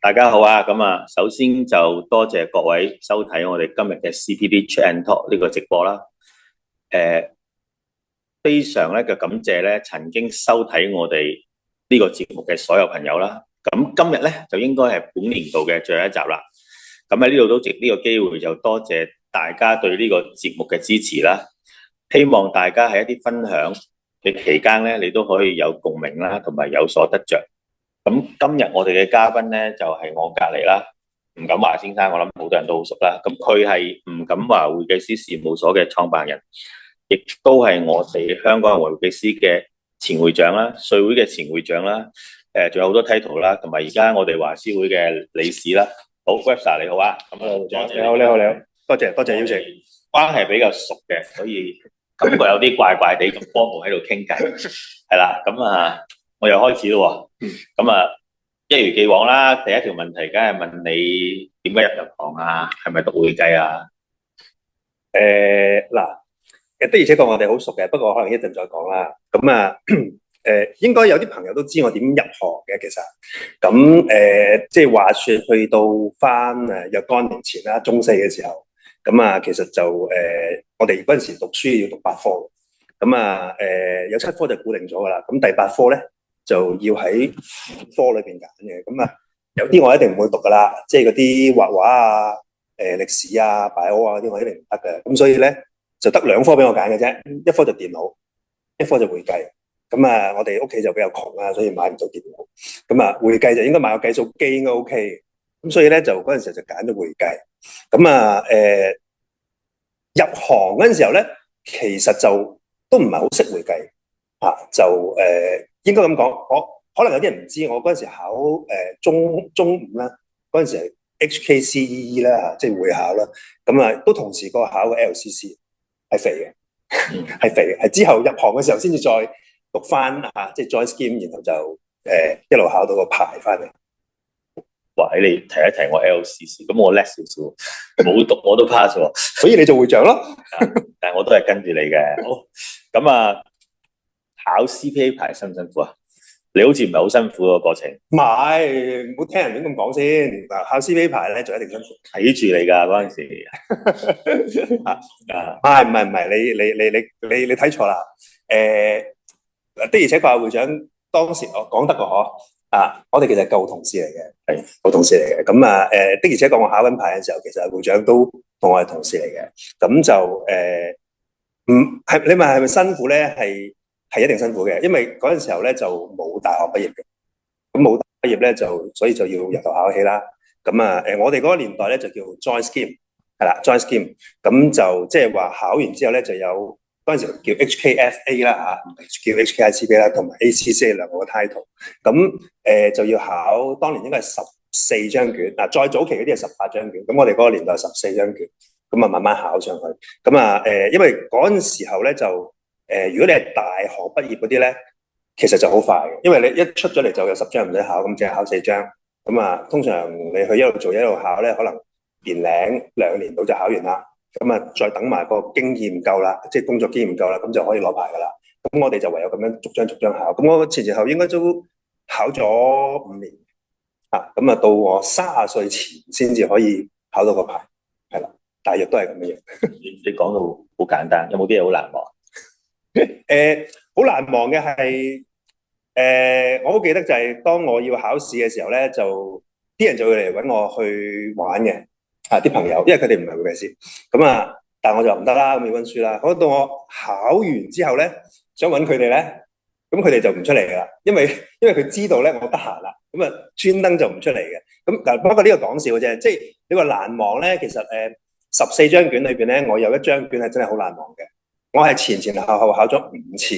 大家好啊！首先就多謝各位收睇我哋今日嘅 CPD Chat and Talk 呢個直播啦。非常咧嘅感謝咧，曾經收睇我哋呢個節目嘅所有朋友啦。咁今日咧就應該係本年度嘅最後一集啦。咁喺呢度都藉呢個機會就多謝大家對呢個節目嘅支持啦。希望大家喺一啲分享嘅期間咧，你都可以有共鳴啦，同埋有所得着。咁今日我哋嘅嘉賓咧就係我隔離啦，吳錦華先生，我諗好多人都好熟啦。咁佢係吳錦華會計師事務所嘅創辦人，亦都係我哋香港會計師嘅前會長啦，稅會嘅前會長啦，仲有好多 title 啦，同埋而家我哋華師會嘅理事啦。好，Webster 你好啊，咁會長你好，多謝邀請。關係比較熟嘅，所以感覺有啲怪怪地咁幫我喺度傾偈，係啦，我又開始咯喎，一如既往啦，第一條問題梗係問你點解入行啊？係咪讀會計啊？的而且確我哋好熟嘅，不過可能一陣再講啦。應該有啲朋友都知我點入行嘅，其實即係話說去到翻若干年前啦，中四嘅時候，其實就我哋嗰陣時讀書要讀8科，有7科就固定咗噶啦，咁第8科咧就要喺科裏邊揀嘅，有啲我一定唔會讀噶啦，即係嗰啲畫畫啊、歷史啊、bio啊啲我一定唔得嘅，咁所以咧就得2科俾我揀嘅啫，一科就電腦，一科就會計。我哋屋企就比較窮啦，所以買唔到電腦。會計就應該買個計數機應該 OK 嘅。咁所以咧就嗰陣時就揀咗會計。入行嗰陣時候咧，其實就都唔係好識會計應該咁講，我可能有啲人唔知，我嗰陣時考中五啦，嗰陣時係 HKCEE 啦，即係會考啦。都同時個考個 LCC 係肥嘅，係肥嘅，係之後入行嘅時候先至再讀翻即係 join scheme，然後就一路考到個牌翻嚟。哇！你提一提我 LCC， 咁我叻少少，冇讀我都 pass 喎，所以你做會長咯。但係我都係跟住你嘅。好，考 CPA 牌辛唔辛苦啊？你好似唔係好辛苦個過程。唔係，唔好聽人點咁講先。考 CPA 牌咧就一定辛苦。睇住你㗎嗰陣時。唔係，你睇錯啦。的而且確會長當時我講得個嗬我哋其實係舊同事嚟嘅，係舊同事嚟嘅。的而且確我考緊牌嘅時候，其實會長都同我係同事嚟嘅。咁就你問係咪辛苦咧？係一定辛苦嘅，因為嗰陣時候咧就冇大學畢業嘅，咁冇大學畢業咧所以就要由頭考起啦。我哋嗰個年代咧就叫 join scheme， 係啦 join scheme， 咁就即係話考完之後咧就有嗰陣時叫 HKFA 啦唔係叫 HKICP 啦，同埋 ACCA 兩個 title。就要考，當年應該係14張卷，再早期嗰啲係18張卷，咁我哋嗰個年代係14張卷，慢慢考上去。因為嗰陣時候咧就如果你係大學畢業嗰啲咧，其實就好快嘅，因為你一出咗嚟就有10張唔使考，咁淨係考4張。通常你去一路做一路考咧，可能年零2年到就考完啦。再等埋個經驗夠啦，即係工作經驗夠啦，咁就可以攞牌噶啦。咁我哋就唯有咁樣逐張考。咁我前後應該都考咗5年到我30歲前先至可以考到個牌，係啦，大約都係咁樣。你講到好簡單，有冇啲嘢好難忘？好難忘嘅係我好記得就係當我要考試嘅時候咧，就啲人就會嚟搵我去玩嘅啲朋友，因為佢哋唔係會計師，但係我就唔得啦，咁要溫書啦。到我考完之後咧，想搵佢哋咧，咁佢哋就唔出嚟噶啦，因為佢知道咧我得閒啦，專登就唔出嚟嘅。不過呢個講笑嘅啫，即係你話難忘咧，其實14張卷裏邊咧，我有1張卷係真係好難忘嘅，我係前後考咗5次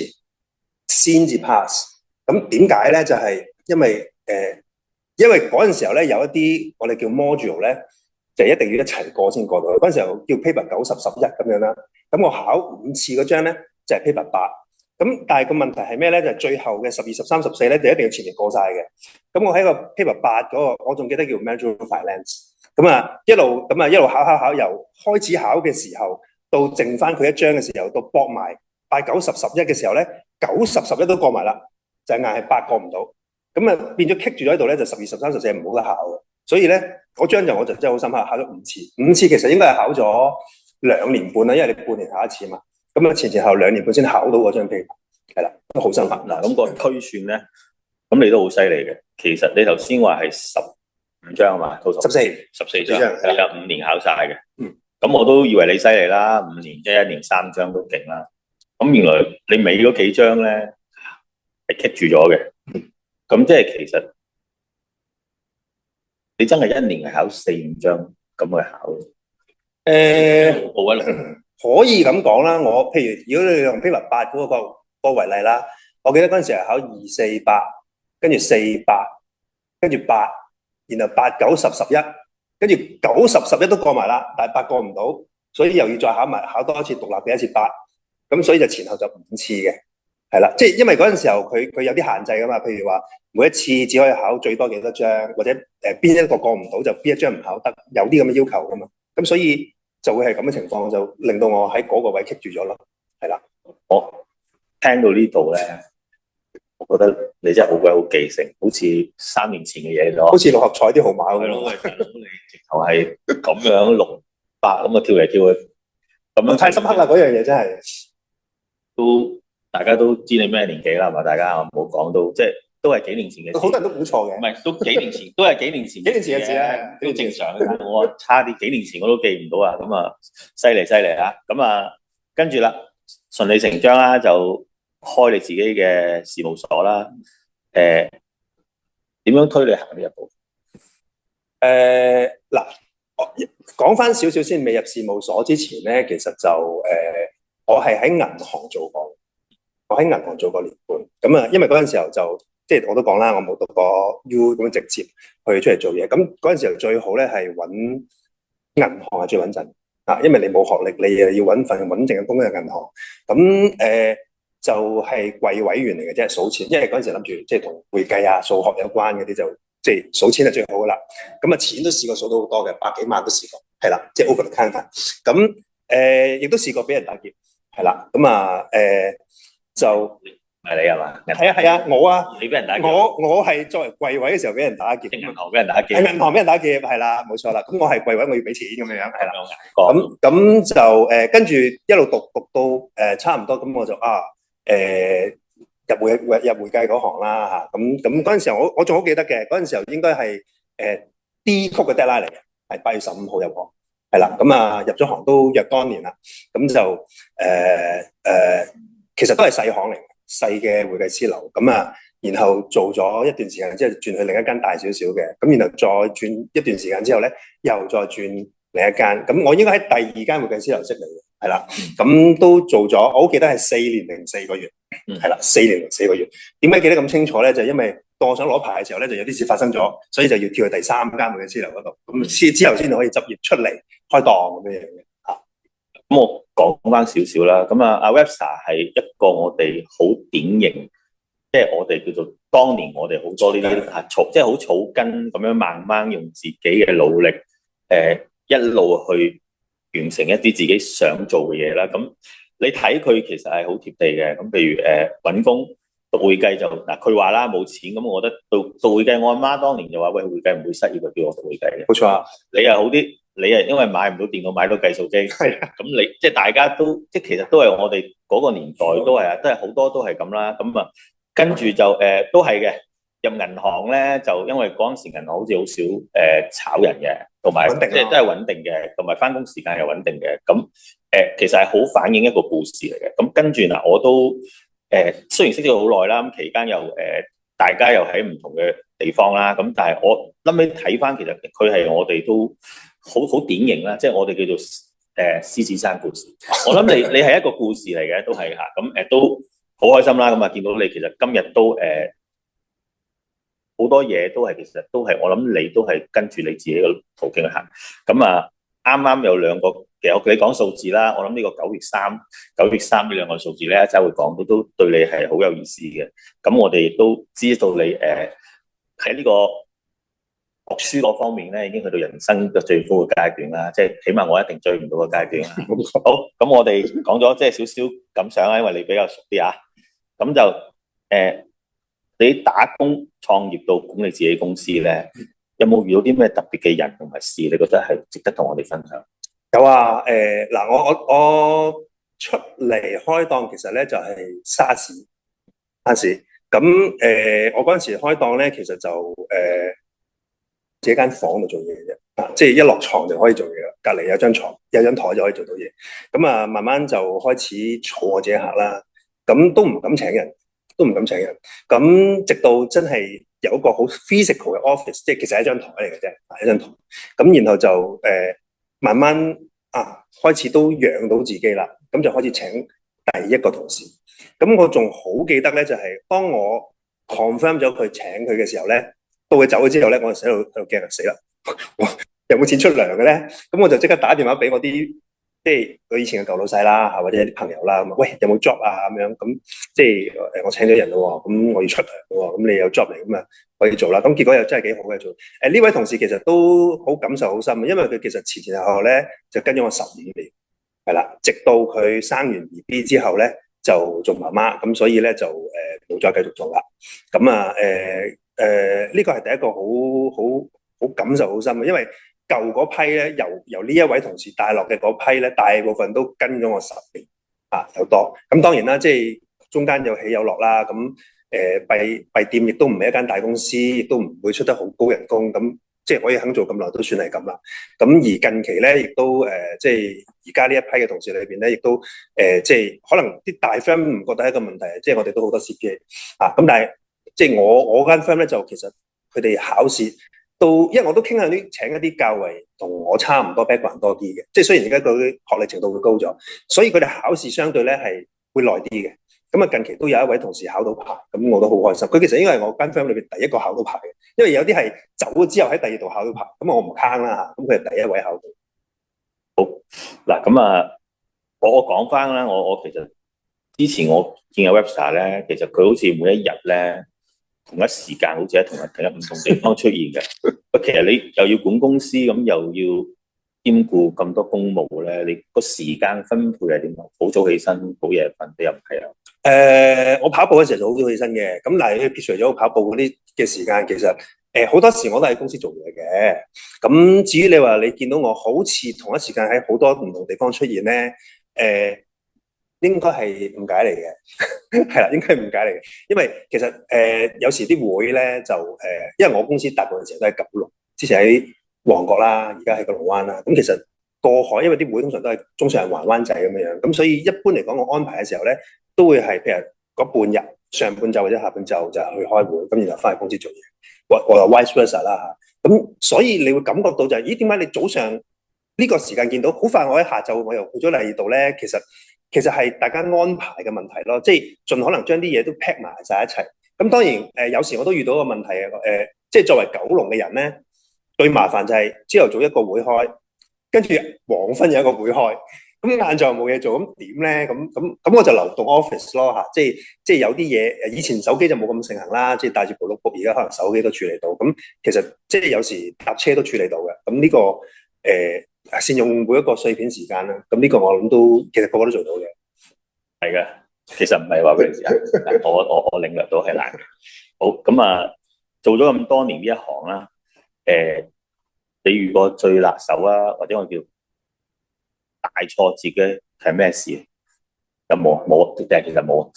先至 pass。咁點解咧？就係因為嗰陣時候咧有一啲我哋叫 module 咧，就一定要一齊過先過到去。嗰陣時候叫 paper 90、11咁樣啦。咁我考5次嗰張咧就係 paper 8。咁但係個問題係咩咧？就係最後嘅12、13、14咧就一定要前面過晒嘅。咁我喺個 paper 8嗰個，我仲記得叫 management finance。一路考，由開始考嘅時候到剩翻佢1張嘅時候，到搏埋8、9、10、11嘅時候咧，9、10、11都過埋啦，就硬係8過唔到。變咗棘住咗喺度咧，就12、13、14唔好得考嘅。所以咧嗰張就我就真係好深刻，考咗5次，5次其實應該係考咗2年半啦，因為你半年考一次嘛。咁啊前後2年半先考到嗰張 paper， 係啦，都好深刻。嗱，咁個推算咧，咁你都好犀利嘅。其實你頭先話係15張啊嘛，14張，係啦，5年考晒嘅。咁我都以為你犀利啦，5年即係1年3張都勁啦。咁原來你尾嗰幾張咧係棘住咗嘅。咁即係其實你真係1年係考4-5張咁去考。可以咁講啦。我譬如如果你用 paper 8嗰個為例啦，我記得嗰陣時係考248，跟住48，跟住8，然後8、9、10、11，跟住9、10、11都過埋啦，但係8過唔到，所以又要再考多一次獨立嘅一次8，咁所以就前後就5次嘅，係啦，即係因為嗰陣時候佢有啲限制噶嘛，譬如話每一次只可以考最多幾多張，或者邊一個過唔到就邊一張唔考得，有啲咁嘅要求噶嘛，咁所以就會係咁嘅情況，就令到我喺嗰個位棘住咗咯，係啦。我聽到呢度咧，我覺得你真係好鬼好記性，好似3年前嘅嘢咗，好似六合彩啲號碼咁咯。你直頭係咁樣6、8咁啊跳嚟跳去，咁樣太深刻啦！嗰樣嘢真係都大家都知你咩年紀啦，係嘛？大家唔好講到即係都係幾年前嘅事，好多人都估錯嘅。唔係都幾年前，都係幾年前嘅事啊，都正常嘅。我差啲幾年前我都記唔到啊，咁啊犀利啊！咁啊跟住啦，順理成章啦，就開你自己嘅事務所啦。點樣推你行呢一步？嗱，講翻少少先，未入事務所之前咧，其實就我係喺銀行做過，我喺銀行做過年半。咁啊，因為嗰陣時候就即係我都講啦，我冇讀過 U 咁樣直接去出嚟做嘢。咁嗰陣時候最好咧係揾銀行係最穩陣啊，因為你冇學歷，你又要揾份穩定嘅工喺銀行。咁就係櫃位員嚟嘅啫，數錢。因為嗰陣時諗住即係同會計啊、數學有關嗰啲就即係數錢係最好噶啦。咁啊錢都試過數到好多嘅，百幾萬都試過，係啦，即係 over the counter。咁亦都試過俾人打劫，係啦。咁啊就係你係嘛？係啊，我啊，你俾人打劫，我係作為櫃位嘅時候俾人打劫，銀行俾人打劫，係銀行俾人打劫，係啦，冇錯啦。咁我係櫃位，我要俾錢咁樣樣，係啦。咁就跟住一路讀到差唔多，咁我就入會計嗰行啦嚇。咁嗰陣時候我仲好記得嘅，嗰陣時候應該係D 曲嘅 deadline 嚟嘅，係8月15號入行，係啦。咁啊入咗行都若干年啦，咁就其實都係細行嚟嘅，細嘅會計師樓。咁啊，然後做咗一段時間之後，轉去另一間大少少嘅，咁然後再轉一段時間之後咧，又再轉另一間。咁我應該喺第2間會計師樓識你嘅。係啦，咁都做咗，我好記得係4年零4個月，係啦，4年零4個月。點解記得咁清楚咧？就係因為當我想攞牌嘅時候咧，就有啲事發生咗，所以就要跳去第3間會計師樓嗰度，咁之後先可以執業出嚟開檔咁樣嘅嚇。咁我講翻少少啦。咁啊，阿 Webster 係一個我哋好典型，即係我哋叫做當年我哋好多呢啲即係好草根咁樣慢慢用自己嘅努力，一路去完成一啲自己想做嘅嘢啦。咁你睇佢其實係好貼地嘅。咁譬如揾工讀會計就嗱，佢話啦冇錢，咁我覺得讀會計，我阿媽當年就話喂，會計唔會失業，叫我讀會計嘅。冇錯啊，你又好啲，你係因為買唔到電腦，買到計數機，係咁你即係大家都即係其實都係我哋嗰個年代都係啊，都係好多都係咁啦。咁啊跟住就都係嘅。入銀行咧，就因為嗰陣時銀行好似好少炒人嘅，同埋即係都係穩定嘅，同埋翻工時間又穩定嘅。咁其實係好反映一個故事嚟嘅。咁跟住嗱，我都雖然識咗好耐啦，咁期間又大家又喺唔同嘅地方啦。咁但係我諗起睇翻，其實佢係我哋都好典型啦，即係我哋叫做獅子山故事。我諗你係一個故事嚟嘅，都係嚇。咁都好開心啦。咁啊見到你其實今日都好多嘢都係，其實都係我諗你都係跟住你自己嘅途徑去行。咁啊，啱啱有2個，其實你講數字啦，我諗呢個9月3呢2個數字咧，一陣會講到都對你係好有意思嘅。咁我哋亦都知道你喺呢個讀書嗰方面咧，已經去到人生嘅最高嘅階段啦，即係起碼我一定追唔到個階段啦。好，咁我哋講咗即係少少感想啦，因為你比較熟啲啊。咁就你打工創業到管理自己公司咧，有冇遇到啲咩特別嘅人同埋事，你覺得係值得同我哋分享？有啊，嗱，我出嚟開檔其實咧就係沙士，咁我嗰陣時開檔咧，其實就自己間房度做嘢嘅啫，即係一落床就可以做嘢啦，隔離有張床有張台就可以做到嘢。咁啊，慢慢就開始儲我自己客啦，咁都唔敢請人，咁直到真係有一個好 physical 嘅 office，即係其實係一張台嚟嘅啫，一張台。咁然後就慢慢開始都養到自己啦，咁就開始請第一個同事。咁我仲好記得咧，就係當我 confirm 咗佢請佢嘅時候咧，到佢走咗之後咧，我就喺度驚死啦，有冇錢出糧嘅咧？咁我就即刻打電話俾我啲即係佢以前嘅舊老細啦，或者啲朋友啦，咁喂，有冇 job 啊？咁樣咁即係我請咗人咯，咁我要出糧咯，咁你有 job 嚟咁啊可以做啦。咁結果又真係幾好嘅做。呢位同事其實都好感受好深，因為佢其實前後後咧就跟咗我10年，係啦，直到佢生完 BB 之後咧就做媽媽，咁所以咧就冇再繼續做啦。咁呢個係第一個好感受好深嘅，因為舊嗰批咧，由呢一位同事帶落嘅嗰批咧，大部分都跟咗我10年有多。咁當然啦，即係中間有起有落啦。咁閉店亦都唔係一間大公司，亦都唔會出得好高人工。咁即係可以肯做咁耐，都算係咁啦。咁而近期咧，亦都即係而家呢一批嘅同事裏邊咧，亦都即係可能啲大 firm 唔覺得係一個問題，即係我哋都好多 CPA 咁但係即係我間 firm 咧，就其實佢哋考試都，因為我都傾向啲請一啲較為同我差唔多 background 多啲嘅，即係雖然而家佢學歷程度會高咗，所以佢哋考試相對咧係會耐啲嘅。咁啊，近期都有一位同事考到牌，咁我都好開心。佢其實應該係我間 firm 裏邊第一個考到牌嘅，因為有啲係走咗之後喺第二度考到牌，咁我唔坑啦嚇。咁佢係第一位考到。嗱，咁我講翻啦，我其實之前我見嘅 Webster 咧，其實佢好似每一日咧同一時間，好似喺同一唔同地方出現嘅。其實你又要管公司，咁又要兼顧咁多公務咧，你個時間分配係點啊？好早起身，好夜瞓，你又唔係啊？我跑步嘅時候就好早起身嘅，咁但係撇除咗跑步嗰啲嘅時間，其實好多時我都喺公司做嘢嘅。咁至於你話你見到我好似同一時間喺好多唔同地方出現咧，應該係誤解嚟嘅，係啦，應該係誤解嚟嘅。因為其實有時啲會咧就因為我公司大部分時候都喺九龍，之前喺旺角啦，而家喺九龍灣啦。咁其實過海，因為啲會通常都係中上環灣仔咁樣，咁所以一般嚟講，我安排嘅時候咧，都會係譬如嗰半日上半晝或者下半晝就去開會，咁然後翻去公司做嘢，或者 vice versa 啦嚇。咁所以你會感覺到就係，咦，點解你早上呢個時間見到，好快我喺下晝我又去咗第二度咧？其實係大家安排嘅問題咯，即係盡可能將啲嘢都 pack 埋晒一齊。咁當然有時我都遇到個問題即係作為九龍嘅人咧，最麻煩就係朝頭早一個會開，跟住黃昏有一個會開，咁晏晝冇嘢做，咁點咧？咁我就流動 office 咯嚇，即係有啲嘢以前手機就冇咁盛行啦，即係帶住部 notebook，而家可能手機都處理到。咁其實即係有時搭車都處理到嘅。咁呢個善用每一個碎片時間啦。咁呢個我諗都其實個個都做到嘅。係嘅，其實唔係話俾你知啊，我領略到係難嘅。好，咁做咗咁多年呢一行啦，你遇過最辣手啊，或者我叫大挫折嘅係咩事？有冇？冇，定係其實冇？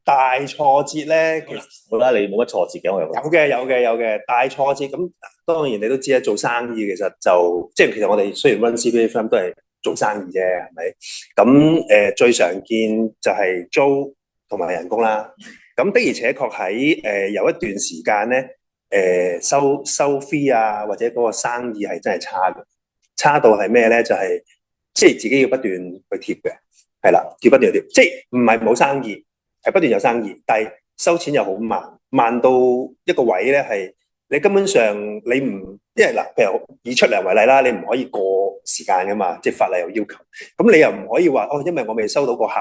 大挫折咧，其實好啦，你冇乜挫折嘅，我又有嘅大挫折。咁當然你都知啦，做生意其實就即係其實我哋雖然 run CPA firm 都係做生意啫，係咪？咁最常見就係租同埋人工啦。咁的而且確喺有一段時間咧，收 fee 啊，或者嗰個生意係真係差嘅，差到係咩咧？就係即係自己要不斷去貼嘅。係啦，要不斷貼，即係唔係冇生意，係不斷有生意，但係收錢又好慢到一個位咧，係你根本上你唔，因為嗱，譬如以出糧為例啦，你唔可以過時間噶嘛，即係法例有要求，咁你又唔可以話因為我未收到個客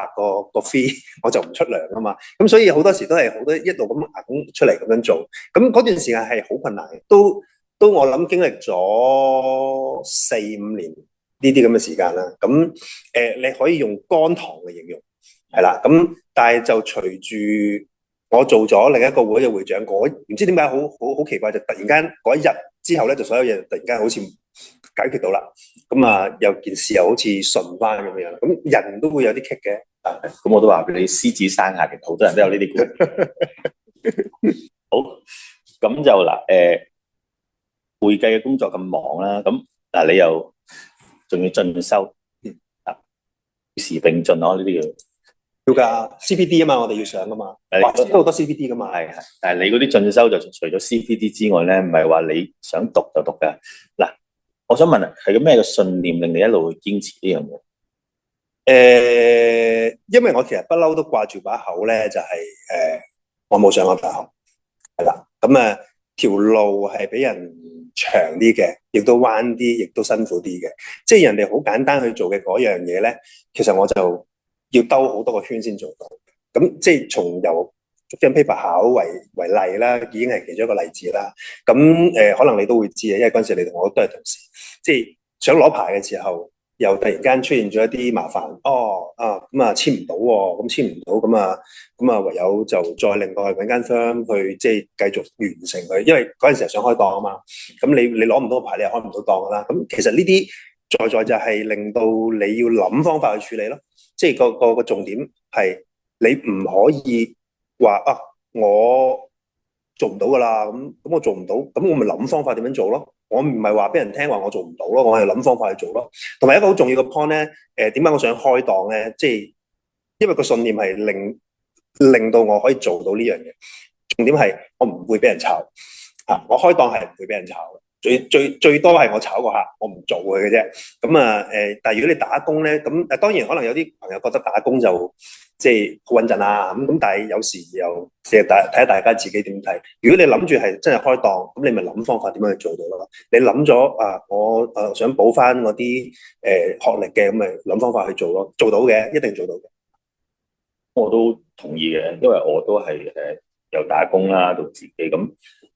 個 fee，我就唔出糧噶嘛，咁所以好多時都係好多一路咁硬出嚟咁樣做，咁嗰段時間係好困難嘅，都我諗經歷咗4-5年。呢啲咁嘅時間啦，咁你可以用乾塘嚟形容，係啦，咁但係就隨住我做咗另一個會嘅會長，唔知點解好奇怪，就突然間嗰一日之後咧，就所有嘢突然間好似解決到啦。咁啊，有件事又好似順翻咁樣。咁人都會有啲棘嘅。咁我都話俾你，獅子山下嘅好多人都有呢啲故事。好，咁就嗱，會計嘅工作咁忙啦，咁嗱你又仲要進修，與時並進咯，呢啲要㗎 CPD 啊嘛，我哋要上㗎嘛，或者好多 CPD 㗎嘛。係，但係你嗰啲進修就除咗 CPD 之外咧，唔係話你想讀就讀㗎。嗱，我想問係個咩嘅信念令你一路去堅持呢樣嘢？因為我其實不嬲都掛住把口咧，就係我冇上過大學，係啦，咁啊條路係俾人長啲嘅，亦都彎啲，亦都辛苦啲嘅。即係人哋好簡單去做嘅嗰樣嘢咧，其實我就要兜好多個圈先做到。咁即係從由捉張 paper 考為例啦，已經係其中一個例子啦。咁可能你都會知啊，因為嗰陣時你同我都係同事，即係想攞牌嘅時候，又突然間出現咗一啲麻煩，咁啊簽唔到喎，咁簽唔到，咁啊唯有就再另外揾間 firm 去即係繼續完成佢，因為嗰陣時係想開檔啊嘛，咁你攞唔到個牌，你又開唔到檔噶啦，咁其實呢啲在就係令到你要諗方法去處理咯，即係個重點係你唔可以話我做唔到噶啦，咁我做唔到，咁我咪諗方法點樣做咯。我唔係話俾人聽話我做唔到咯，我係諗方法去做咯。同埋一個好重要嘅 point 咧，點解我想開檔咧？即係因為個信念係令到我可以做到呢樣嘢。重點係我唔會俾人炒嚇，我開檔係唔會俾人炒嘅。最多係我炒個客，我唔做佢嘅啫。咁但係如果你打工咧，咁當然可能有啲朋友覺得打工就即係好穩陣啦。咁但係有時又即係睇下大家自己點睇。如果你諗住係真係開檔，咁你咪諗方法點樣去做到咯。你諗咗我想補翻嗰啲學歷嘅，咁咪諗方法去做咯。做到嘅，一定做到嘅。我都同意嘅，因為我都係由打工啦到自己咁。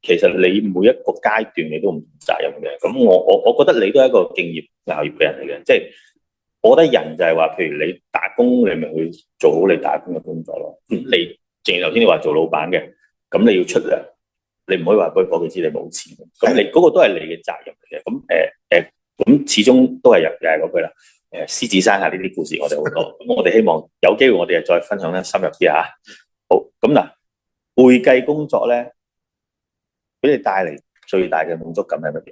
其實你每一個階段你都唔同責任嘅，咁我覺得你都係一個敬業樂業嘅人嚟嘅，即係我覺得人就係話，譬如你打工，你咪去做好你打工嘅工作咯。你正如頭先你話做老闆嘅，咁你要出糧，你唔可以話俾夥計知你冇錢，咁你嗰個都係你嘅責任嚟嘅。咁始終都係又係嗰句啦。獅子山下呢啲故事我哋好多，咁我哋希望有機會我哋再分享得深入啲嚇。好，咁嗱，會計工作咧，俾你帶嚟最大嘅滿足感係乜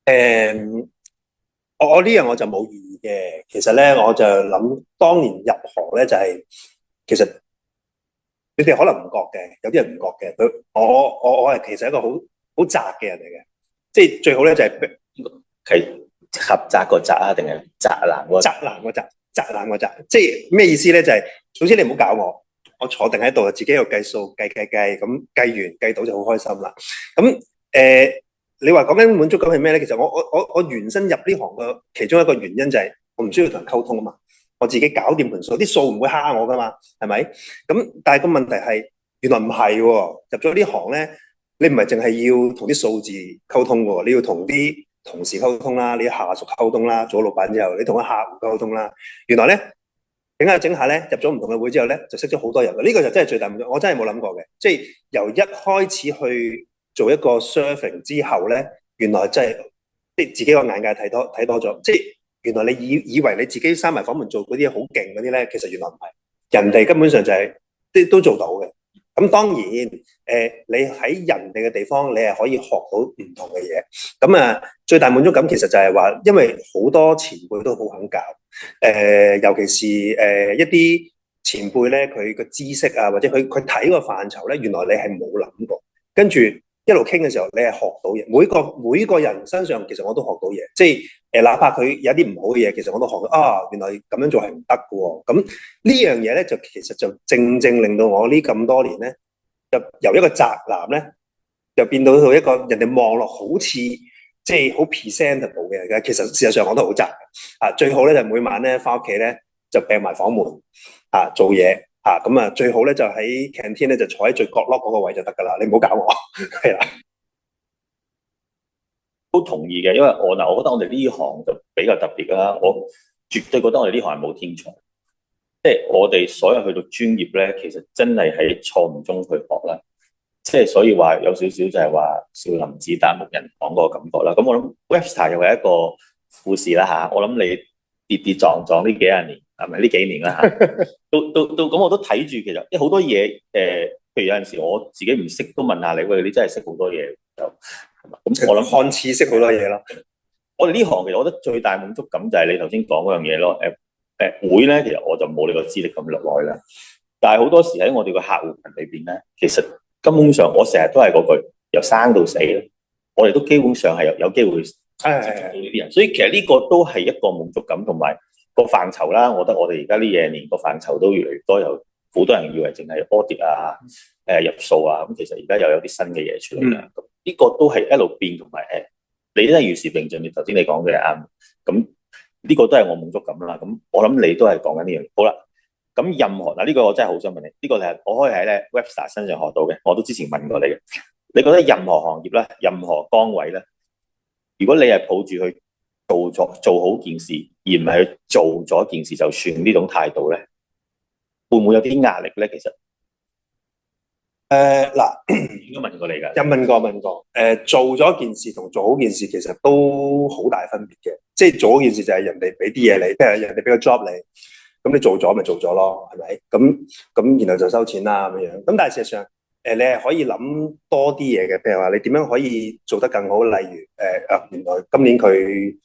嘢？我呢樣我就冇意義嘅。其實咧，我就諗當年入行咧，就係其實你哋可能唔覺嘅，有啲人唔覺嘅。我係其實一個好宅嘅人嚟嘅，即係最好咧就係合宅個宅啊，定係宅男個宅男個宅，宅男個宅，即係咩意思咧？就係總之你唔好搞我坐定喺度，自己喺度計數計，咁計完計到就好開心啦。咁你話講緊滿足感係咩咧？其實我原身入呢行嘅其中一個原因就係我唔需要同人溝通啊嘛，我自己搞掂盤數，啲數唔會蝦我噶嘛，係咪？咁但係個問題係原來唔係喎，入咗呢行咧，你唔係淨係要同啲數字溝通喎，你要同啲同事溝通啦，你下屬溝通啦，做咗老闆之後，你同個客戶溝通啦。原來咧整下咧，入咗唔同嘅會之後咧，就識咗好多人。呢個就真係最大滿足，我真係冇諗過嘅。即係由一開始去做一個 serving 之後咧，原來真係即係自己個眼界睇多咗。即係原來你以為你自己閂埋房門做嗰啲好勁嗰啲咧，其實原來唔係，人哋根本上就係都做到嘅。咁當然，你喺人哋嘅地方，你係可以學到唔同嘅嘢。咁最大滿足感其實就係話，因為好多前輩都好肯教，尤其是一啲前輩咧，佢個知識啊，或者佢睇個範疇咧，原來你係冇諗過。跟住一路傾嘅時候，你係學到嘢。每個人身上其實我都學到嘢，即係哪怕佢有啲唔好嘅嘢，其實我都學到原來咁樣做係唔得嘅喎。咁呢樣嘢咧，就其實就正令到我呢咁多年咧，就由一個宅男咧，就變到一個人哋望落好似即係好 presentable 嘅人。其實事實上我都好宅嘅。最好咧就每晚咧翻屋企咧就閉埋房門做嘢。咁最好咧就喺 canteen 咧就坐喺最角落嗰個位就得噶啦，你唔好搞我，係啦。都同意嘅，因為我覺得我哋呢行就比較特別啦。我絕對覺得我哋呢行係冇天才，即係我哋所有去到專業咧，其實真係喺錯誤中去學啦。即係所以話有少少就係話少林寺打木人講嗰個感覺啦。咁我諗 Webster 又係一個故事啦嚇。我諗你跌跌撞撞呢幾廿年係咪呢幾年啦嚇？到咁我都睇住其實，即係好多嘢譬如有陣時我自己唔識都問下你，喂，你真係識好多嘢就係嘛？咁我諗看似識好多嘢咯。我哋呢行其實我覺得最大滿足感就係你頭先講嗰樣嘢咯。會咧，其實我就冇你個資歷咁耐啦。但係好多時喺我哋個客戶群裏邊咧，其實根本上我成日都係嗰句，由生到死咧，我哋都基本上係有機會接觸到呢啲人。所以其實呢個都係一個滿足感同埋個範疇啦。我覺得我哋而家呢嘢年個範疇都越嚟越多，有好多人以為淨係 audit 啊、入數啊，咁其實而家又有啲新嘅嘢出嚟啦。呢個都係一路變同埋你都係與時並進。你頭先你講嘅啱，咁呢個都係我滿足感啦。咁我諗你都係講緊呢樣嘢。好啦，咁任何嗱呢個我真係好想問你，呢個係我可以喺咧 Webster 身上學到嘅，我都之前問過你嘅。你覺得任何行業咧、任何崗位咧，如果你係抱住去做好件事，而唔係去做咗件事就算呢種態度咧，會唔會有啲壓力咧？其實應該問過你㗎，有問過。做咗件事同做好件事其實都好大分別嘅。即係做好件事就係人哋俾啲嘢你，譬如人哋俾個 job 你，咁你做咗咪做咗咯，係咪？咁然後就收錢啦咁樣。咁但係事實上，你係可以諗多啲嘢嘅。譬如話你點樣可以做得更好？例如原來今年佢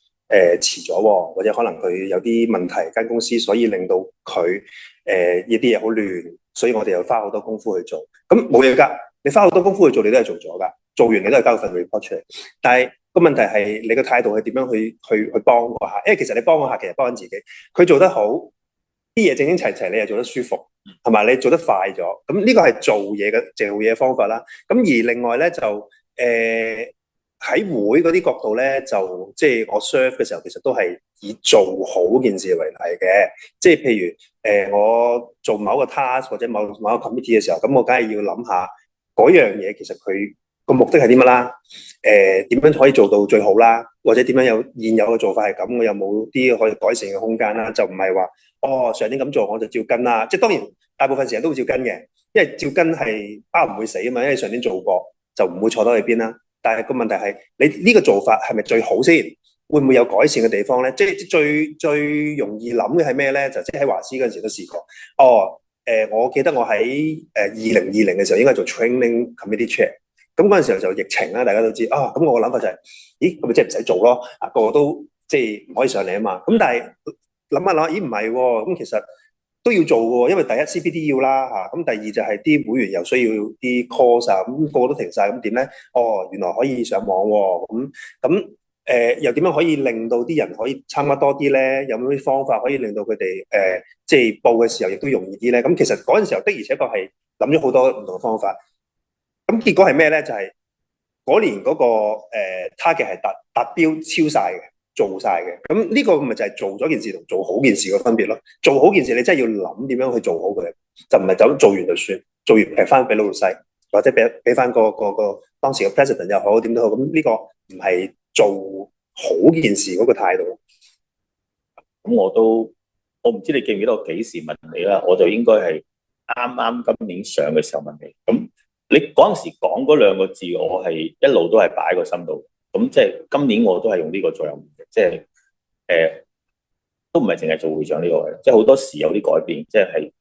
遲咗喎，或者可能佢有啲問題間公司，所以令到佢呢啲嘢好亂，所以我哋又花好多功夫去做。咁冇嘢㗎，你花好多功夫去做，你都係做咗㗎。做完你都係交份 report 出嚟。但係個問題係你個態度係點樣去幫個客？因為其實你幫個客，其實幫緊自己。佢做得好，啲嘢整整齊齊，你又做得舒服，係咪？你做得快咗，咁呢個係做嘢方法啦。咁而另外咧就喺會嗰啲角度咧，就即係我 serve 嘅時候，其實都係以做好件事為例嘅。即係譬如我做某個 task 或者某個 committee 嘅時候，咁我梗係要諗下嗰樣嘢其實佢個目的係啲乜啦？點樣可以做到最好啦？或者點樣有現有嘅做法係咁？我有冇啲可以改善嘅空間啦？就唔係話上年咁做我就照跟啦。即係當然大部分時間都會照跟嘅，因為照跟係包唔會死啊嘛。因為上年做過就唔會錯到去邊啦。但係個問題係你呢個做法係咪最好先？會唔會有改善嘅地方咧？即係最容易諗嘅係咩咧？就即係喺華師嗰陣時都試過。我記得我喺2020嘅時候應該做 training committee chair。咁嗰陣時候就疫情啦，大家都知啊。咁我個諗法就係，咦，咁咪即係唔使做咯？個個都即係唔可以上嚟啊嘛。咁但係諗下諗，咦唔係喎？咁其實都要做嘅喎，因為第一 CPD 要啦嚇，咁第二就係啲會員又需要啲 course 啊，咁個個都停晒，咁點咧？原來可以上網喎，咁又點樣可以令到啲人可以參加多啲咧？有冇啲方法可以令到佢哋即係報嘅時候亦都容易啲咧？咁其實嗰陣時候的而且確係諗咗好多唔同嘅方法。咁結果係咩咧？就係嗰年嗰個target 係達標超晒嘅，做晒嘅。咁呢個咪就係做咗件事同做好件事嘅分別咯。做好件事你真係要諗點樣去做好佢，就唔係就咁做完就算，做完劈翻俾老細，或者俾翻個當時嘅 president 又好點都好。咁呢個唔係做好件事嗰個態度。咁我唔知你記唔記得我幾時問你啦？我就應該係啱今年上嘅時候問你。咁你嗰陣時講嗰兩個字，我係一路都係擺喺個心度。咁即係今年我都係用呢個座右銘嘅，即係都唔係淨係做會長呢個位，即係好多時有啲改變，即係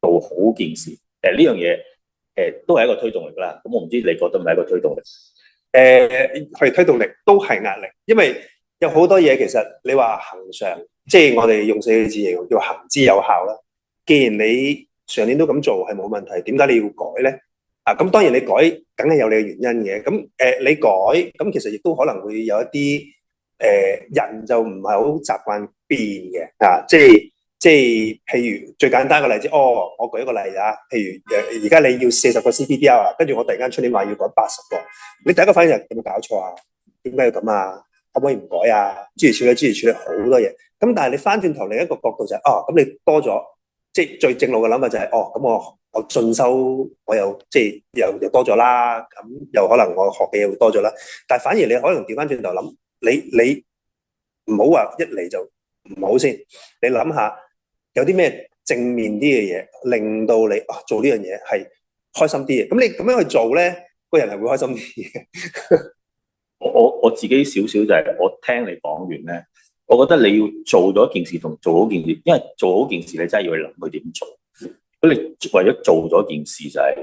做好件事。呢樣嘢都係一個推動力啦。咁我唔知你覺得唔係一個推動力？係推動力都係壓力，因為有好多嘢其實你話恆常，即係我哋用4個字形容叫行之有效啦。既然你上年都咁做係冇問題，點解你要改咧？咁當然你改，梗係有你嘅原因嘅。咁你改，咁其實亦都可能會有一啲人就唔係好習慣變嘅即係譬如最簡單嘅例子，我舉一個例子啊。譬如而家你要40個 CPDR 啊，跟住我突然間出年話要改80個，你第一個反應係有冇搞錯啊？點解要咁啊？可唔可以唔改啊？諸如此類好多嘢。咁但係你翻轉頭另一個角度就係，咁你多咗，即係最正路嘅諗法就係，咁我進修我又即係又多咗啦，咁又可能我學嘅嘢會多咗啦。但係反而你可能調翻轉頭諗，你唔好話一嚟就唔好先，你諗下有啲咩正面啲嘅嘢，令到你做呢樣嘢係開心啲嘅。咁你咁樣去做咧，個人係會開心啲嘅。我自己少少就係我聽你講完咧，我覺得你要做咗一件事同做好件事，因為做好件事你真係要去諗佢點做。如果你為咗做咗件事就係、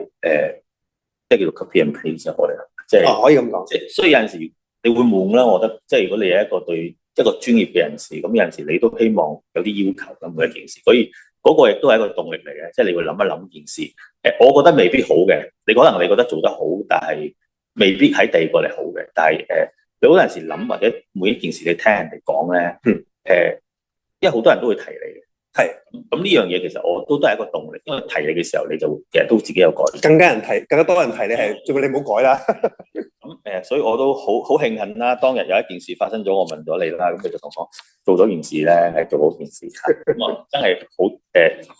即係叫做 copy and paste 我哋即係可以咁講。即係所以有陣時你會悶啦，我覺得即係如果你係一個對一個專業嘅人士，咁有陣時你都希望有啲要求咁每一件事，所以嗰個亦都係一個動力嚟嘅，即係你會諗一諗件事。我覺得未必好嘅，你可能你覺得做得好，但係未必喺第二個嚟好嘅。但係你好多陣時諗或者每一件事你聽人哋講咧，因為好多人都會提你嘅。係，咁呢樣嘢其實我都係一個動力，因為提你嘅時候，你就其實都自己有改。更加多人提你係，做你唔好改啦。咁所以我都好慶幸啦。當日有一件事發生咗，我問咗你啦，咁你就同我做咗件事咧，係做好件事，咁啊真係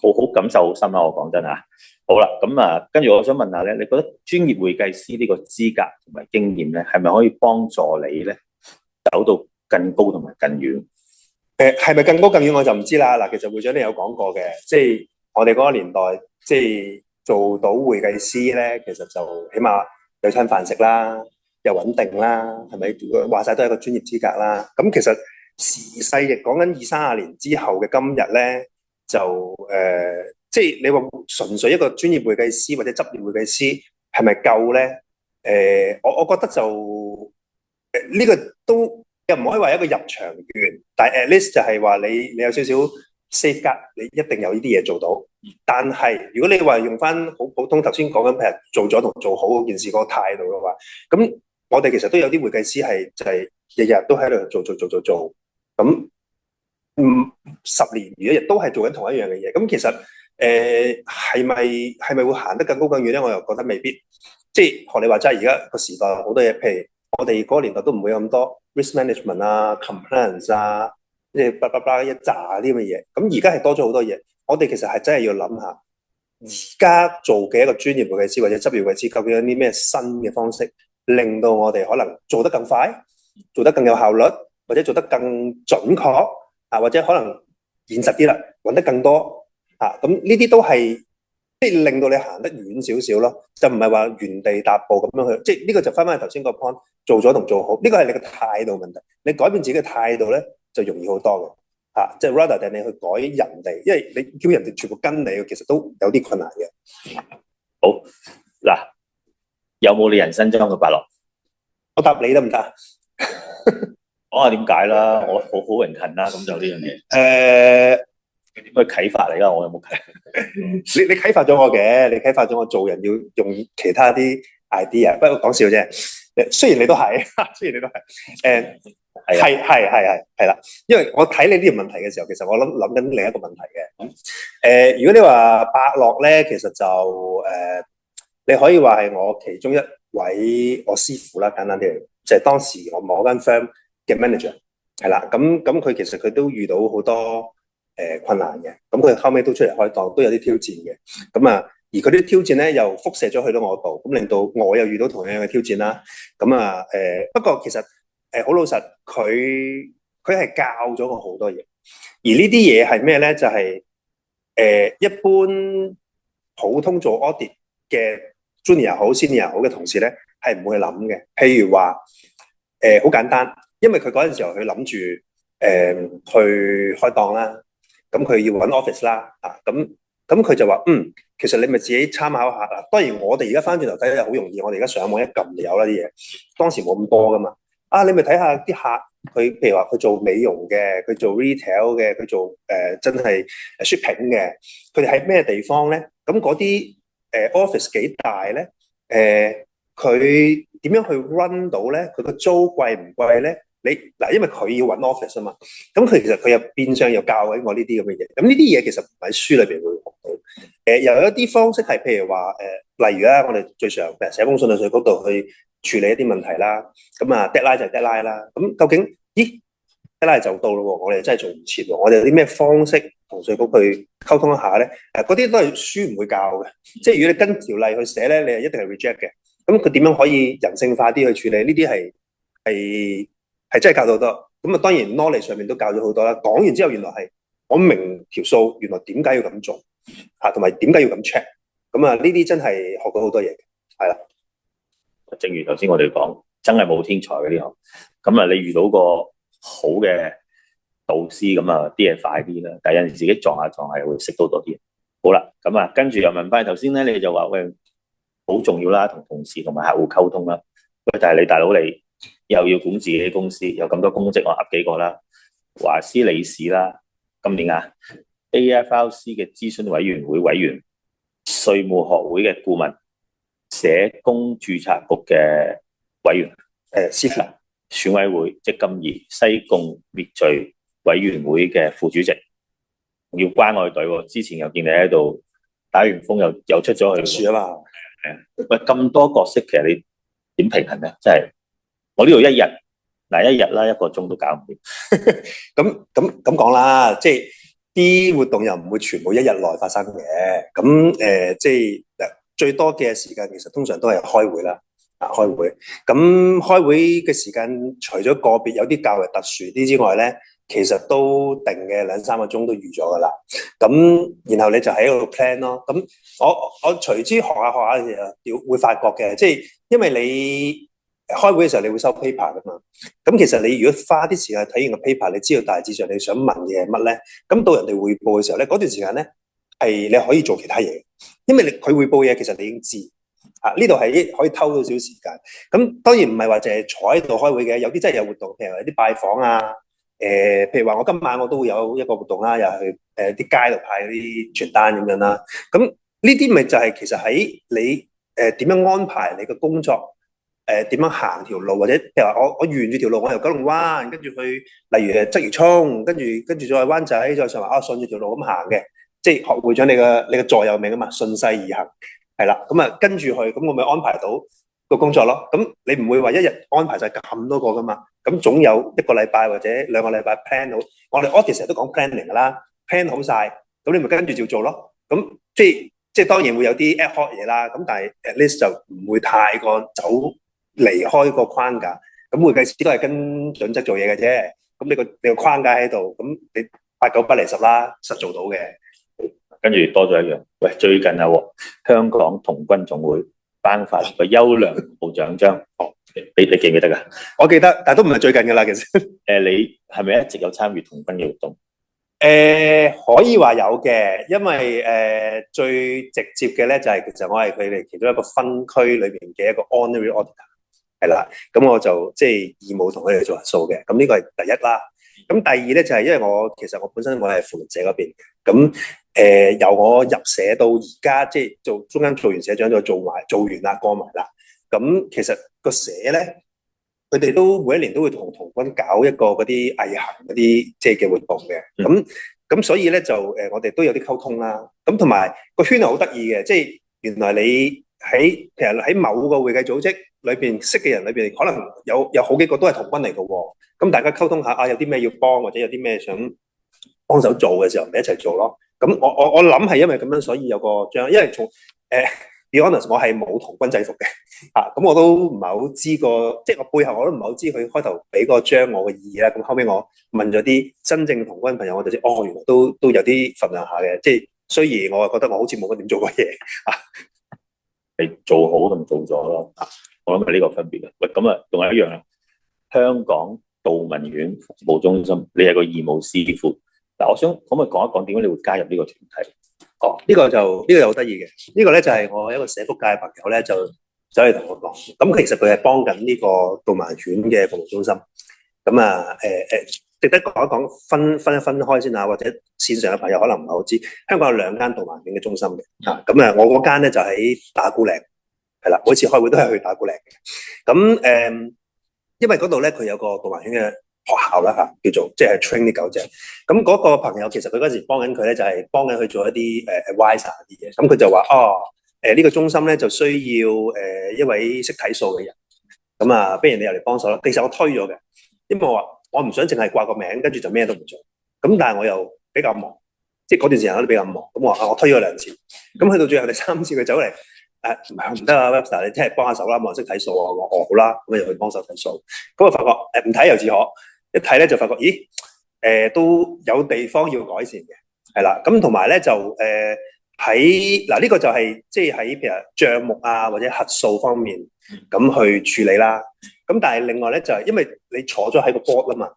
好感受好深啦。我講真啊，好啦，咁啊跟住我想問下咧，你覺得專業會計師呢個資格同埋經驗咧，係咪可以幫助你咧走到更高同埋更遠？係咪更高更遠我就唔知啦。嗱，其實會長你有講過嘅，即係我哋嗰個年代，即係做到會計師咧，其實就起碼有餐飯食啦，又穩定啦，係咪？話晒都係一個專業資格啦。咁其實時勢亦講緊20-30年之後嘅今日咧，就即係你話純粹一個專業會計師或者執業會計師係咪夠咧？我覺得就呢個都。又唔可以話一個入場券，但係 at least 就係話你有少少 safeguard，你一定有呢啲嘢做到。但係如果你話用翻好普通頭先講緊，譬如做咗同做好嗰件事嗰個態度嘅話，咁我哋其實都有啲會計師係就係日日都喺度做，咁10年如果日都係做緊同一樣嘅嘢，咁其實係咪會行得更高更遠咧？我又覺得未必。即係學你話齋，而家個時代好多嘢，譬如我哋嗰個年代都唔會有咁多 risk management 啊、compliance 啊，即係叭叭叭一紮啲咁嘅嘢。咁而家係多咗好多嘢，我哋其實係真係要諗下，而家做嘅一個專業會計師或者執業會計師，究竟有啲咩新嘅方式，令到我哋可能做得更快、做得更有效率，或者做得更準確啊，或者可能現實啲啦，揾得更多啊。咁呢啲都係。即係令到你行得遠少少咯，就唔係話原地踏步咁樣去，即係呢個就翻翻去頭先個 point，做咗同做好，呢個係你嘅態度問題。你改變自己嘅態度咧，就容易好多嘅嚇。即係 rather than 你去改人哋，因為你叫人哋全部跟你，其實都有啲困難嘅。好嗱，有冇你人生中嘅伯樂？我答你得唔得？講下點解啦，我好榮幸啦，咁就呢樣嘢。點去啟發你啦？我有冇啟發？你啟發咗我嘅，你啟發咗我做人要用其他啲 idea。不過講笑啫，雖然你都係，係啦。因為我睇你呢條問題嘅時候，其實我諗緊另一個問題嘅。如果你話伯樂咧，其實就你可以話係我其中一位我師傅啦，簡單啲嚟，就係當時我某間 firm 嘅 manager 係啦。咁佢其實佢都遇到好多。困難嘅，咁佢後尾都出嚟開檔，都有啲挑戰嘅。咁啊，而佢啲挑戰咧又輻射咗去到我度，咁令到我又遇到同樣嘅挑戰啦。咁啊，不過其實好老實，佢係教咗我好多嘢。而呢啲嘢係咩咧？就係一般普通做 audit 嘅 junior 好 senior 好嘅同事咧，係唔會諗嘅。譬如話好簡單，因為佢嗰陣時候佢諗住去開檔啦。咁佢要揾 office 啦，咁佢就話其實你咪自己參考下啦。當然我哋而家翻轉頭睇就好容易，我哋而家上網一撳就有啦啲嘢。當時冇咁多噶嘛，你咪睇下啲客，佢譬如話佢做美容嘅，佢做 retail 嘅，佢做真係 shipping 嘅，佢哋喺咩地方咧？咁嗰啲office 幾大咧？佢點樣去 run 到咧？佢個租貴唔貴咧？因為佢要揾 office 啊嘛，咁佢其實佢又變相又教緊我呢啲咁嘅嘢，咁呢啲嘢其實唔喺書裏邊會學到，又有一啲方式係譬如話例如我哋最常譬如寫封信去稅局度去處理一啲問題啦，咁啊 deadline 就係 deadline 啦，咁究竟deadline 就到咯喎，我哋真係做唔切喎，我哋有啲咩方式同稅局去溝通一下咧？嗰啲都係書唔會教嘅，即係如果你跟條例去寫咧，你係一定係 reject 嘅。咁佢點樣可以人性化啲去處理？呢啲係真係教到好多，咁啊當然 knowledge 上面都教咗好多啦。講完之後原來係我明條數，原來點解要咁做嚇，同埋點解要咁 check。咁啊，呢啲真係學到好多嘢嘅，係啦。正如頭先我哋講，真係冇天才嘅呢行。咁啊，你遇到個好嘅導師，咁啊啲嘢快啲啦。但係有陣時自己撞下撞下，會識到多啲。好啦，咁啊，跟住又問翻頭先咧，你就話喂，好重要啦，同同事同埋客戶溝通啦。喂，但係你大佬你又要管自己公司，有咁多公職，我噏幾個啦，華師理事啦，今年啊 AFRC 嘅諮詢委員會委員，稅務學會嘅顧問，社工註冊局嘅委員，師傅，選委會積金易西貢滅罪委員會嘅副主席，要關愛隊喎。之前又見你喺度打完風又出咗去樹啊嘛。喂，咁多角色，其實你點平衡咧？真係我呢度一日嗱，一日啦，1個鐘都搞唔掂。咁講啦，即係啲活動又唔會全部一日內發生嘅。咁即係最多嘅時間其實通常都係開會啦。開會。咁開會嘅時間，除咗個別有啲較為特殊啲之外咧，其實都定嘅2-3個鐘都預咗噶啦。咁然後你就喺度 plan 咯。咁我隨之學下嘅時候，會發覺嘅，即係因為你開會嘅時候你會收 paper 噶嘛。咁其實你如果花啲時間睇完個 paper，你知道大致上你想問嘅係乜咧，咁到人哋匯報嘅時候咧，嗰段時間咧係你可以做其他嘢，因為佢匯報嘢其實你已經知。呢度係可以偷到少少時間。咁當然唔係話淨係坐喺度開會嘅，有啲真係有活動，譬如話啲拜訪啊，譬如話我今晚我都會有一個活動啦，又係啲街度派嗰啲傳單咁樣啦。咁呢啲咪就係其實喺你點樣安排你嘅工作，點樣行條路，或者譬如話我沿住條路我由九龍灣跟住去，例如鰂魚涌，跟住再灣仔，再上環順住條路咁行嘅，即係學會長你嘅座右銘啊嘛，順勢而行。係啦，咁啊跟住去，咁我咪安排到個工作咯。咁你唔會話一日安排晒咁多個噶嘛？咁總有1個禮拜或者2個禮拜 plan 好。我哋 office 成日都講 planning 噶啦，plan 好晒，咁你咪跟住照做咯。咁即係當然會有啲 ad hoc 嘢啦。咁但係 at least 就唔會太過離開個框架。咁會計師都係跟準則做嘢嘅啫。咁你個框架喺度，咁你8、9不離10啦，實做到嘅。跟住多咗一樣，喂，最近啊，香港童軍總會頒發個優良部獎章，你記唔記得噶？我記得，但係都唔係最近噶啦，其實。你係咪一直有參與童軍嘅活動？可以話有嘅，因為最直接嘅咧就係其實我係佢哋其中一個分區裏邊嘅一個 honorary auditor， 係啦，咁我就即係義務同佢哋做核數嘅，咁呢個係第一啦。咁第二咧就係因為其實我本身我係扶輪社嗰邊，咁由我入社到而家，即係中間做完社長再做完啦，過埋啦。咁其實個社咧，佢哋都每一年都會同童軍搞一個嗰啲毅行嗰啲即係嘅活動嘅。咁所以咧就我哋都有啲溝通啦。咁同埋個圈係好得意嘅，即係原來你其實喺某個會計組織裏邊識嘅人裏邊，可能有好幾個都係童軍嚟嘅喎。咁大家溝通下有啲咩要幫，或者有啲咩想幫手做嘅時候，咪一齊做咯。咁我諗係因為咁樣，所以有個章，因為從be honest， 我係冇童軍制服嘅，咁我都唔係好知個，即係我背後我都唔係好知佢開頭俾個章我嘅意義啦。咁後尾我問咗啲真正童軍朋友，我就知原來都有啲份量下嘅。即係雖然我覺得我好似冇乜點做過嘢，係做好同做咗咯。我諗係呢個分別嘅。喂，咁啊，仲有一樣啊，香港度民院服務中心，你係個義務師傅。嗱，我想可唔可以講一講點解你會加入呢個團體？呢個又好得意嘅。呢個咧就係我一個社福界嘅朋友咧，就走嚟同我講。咁其實佢係幫緊呢個度民院嘅服務中心。咁啊，值得講一講，分開先啊，或者線上嘅朋友可能唔係好知，香港有2間度民院嘅中心嘅。咁啊，我嗰間咧就喺打鼓嶺，係啦，每次開會都係去打鼓嶺嘅。咁因為嗰度咧佢有個度民院嘅學校啦，叫做即係 train 啲狗仔。咁嗰個朋友其實佢嗰時幫緊佢咧，就係幫緊佢做一啲advisor 啲嘢。咁佢就話呢個中心咧就需要一位識睇數嘅人。咁啊，不如你又嚟幫手啦。其實我推咗嘅，因為我話我唔想淨係掛個名，跟住就咩都唔做。咁但係我又比較忙，即係嗰段時間我都比較忙。咁我推咗2次。咁去到最後第3次佢走嚟，唔得啊 Webster， 你聽日幫下手啦，冇人識睇數啊。我好啦，咁就去幫手睇數。咁我發覺唔睇又自可。一睇咧就發覺，咦，都有地方要改善嘅，係啦。咁同埋咧就喺嗱呢個就係即係喺譬如帳目啊或者核數方面咁去處理啦。咁但係另外咧就係因為你坐咗喺個 board 啦嘛，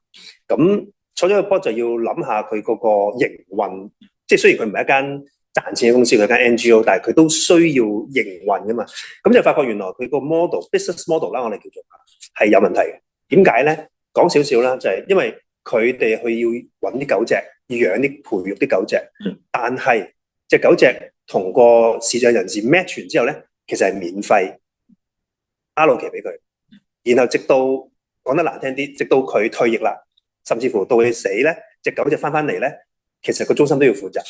咁坐咗個 board 就要諗下佢嗰個營運，即係雖然佢唔係一間賺錢嘅公司，佢係間 NGO，但係佢都需要營運噶嘛。咁就發覺原來佢個 business model 啦，我哋叫做係有問題嘅。點解咧？講少少啦，就係因為佢哋去要揾啲狗隻，要養啲培育啲狗隻，但係隻狗隻同個視障人士 match 完之後咧，其實係免費 allocate 俾佢，然後直到講得難聽啲，直到佢退役啦，甚至乎到佢死咧，隻狗隻翻嚟咧，其實個中心都要負責。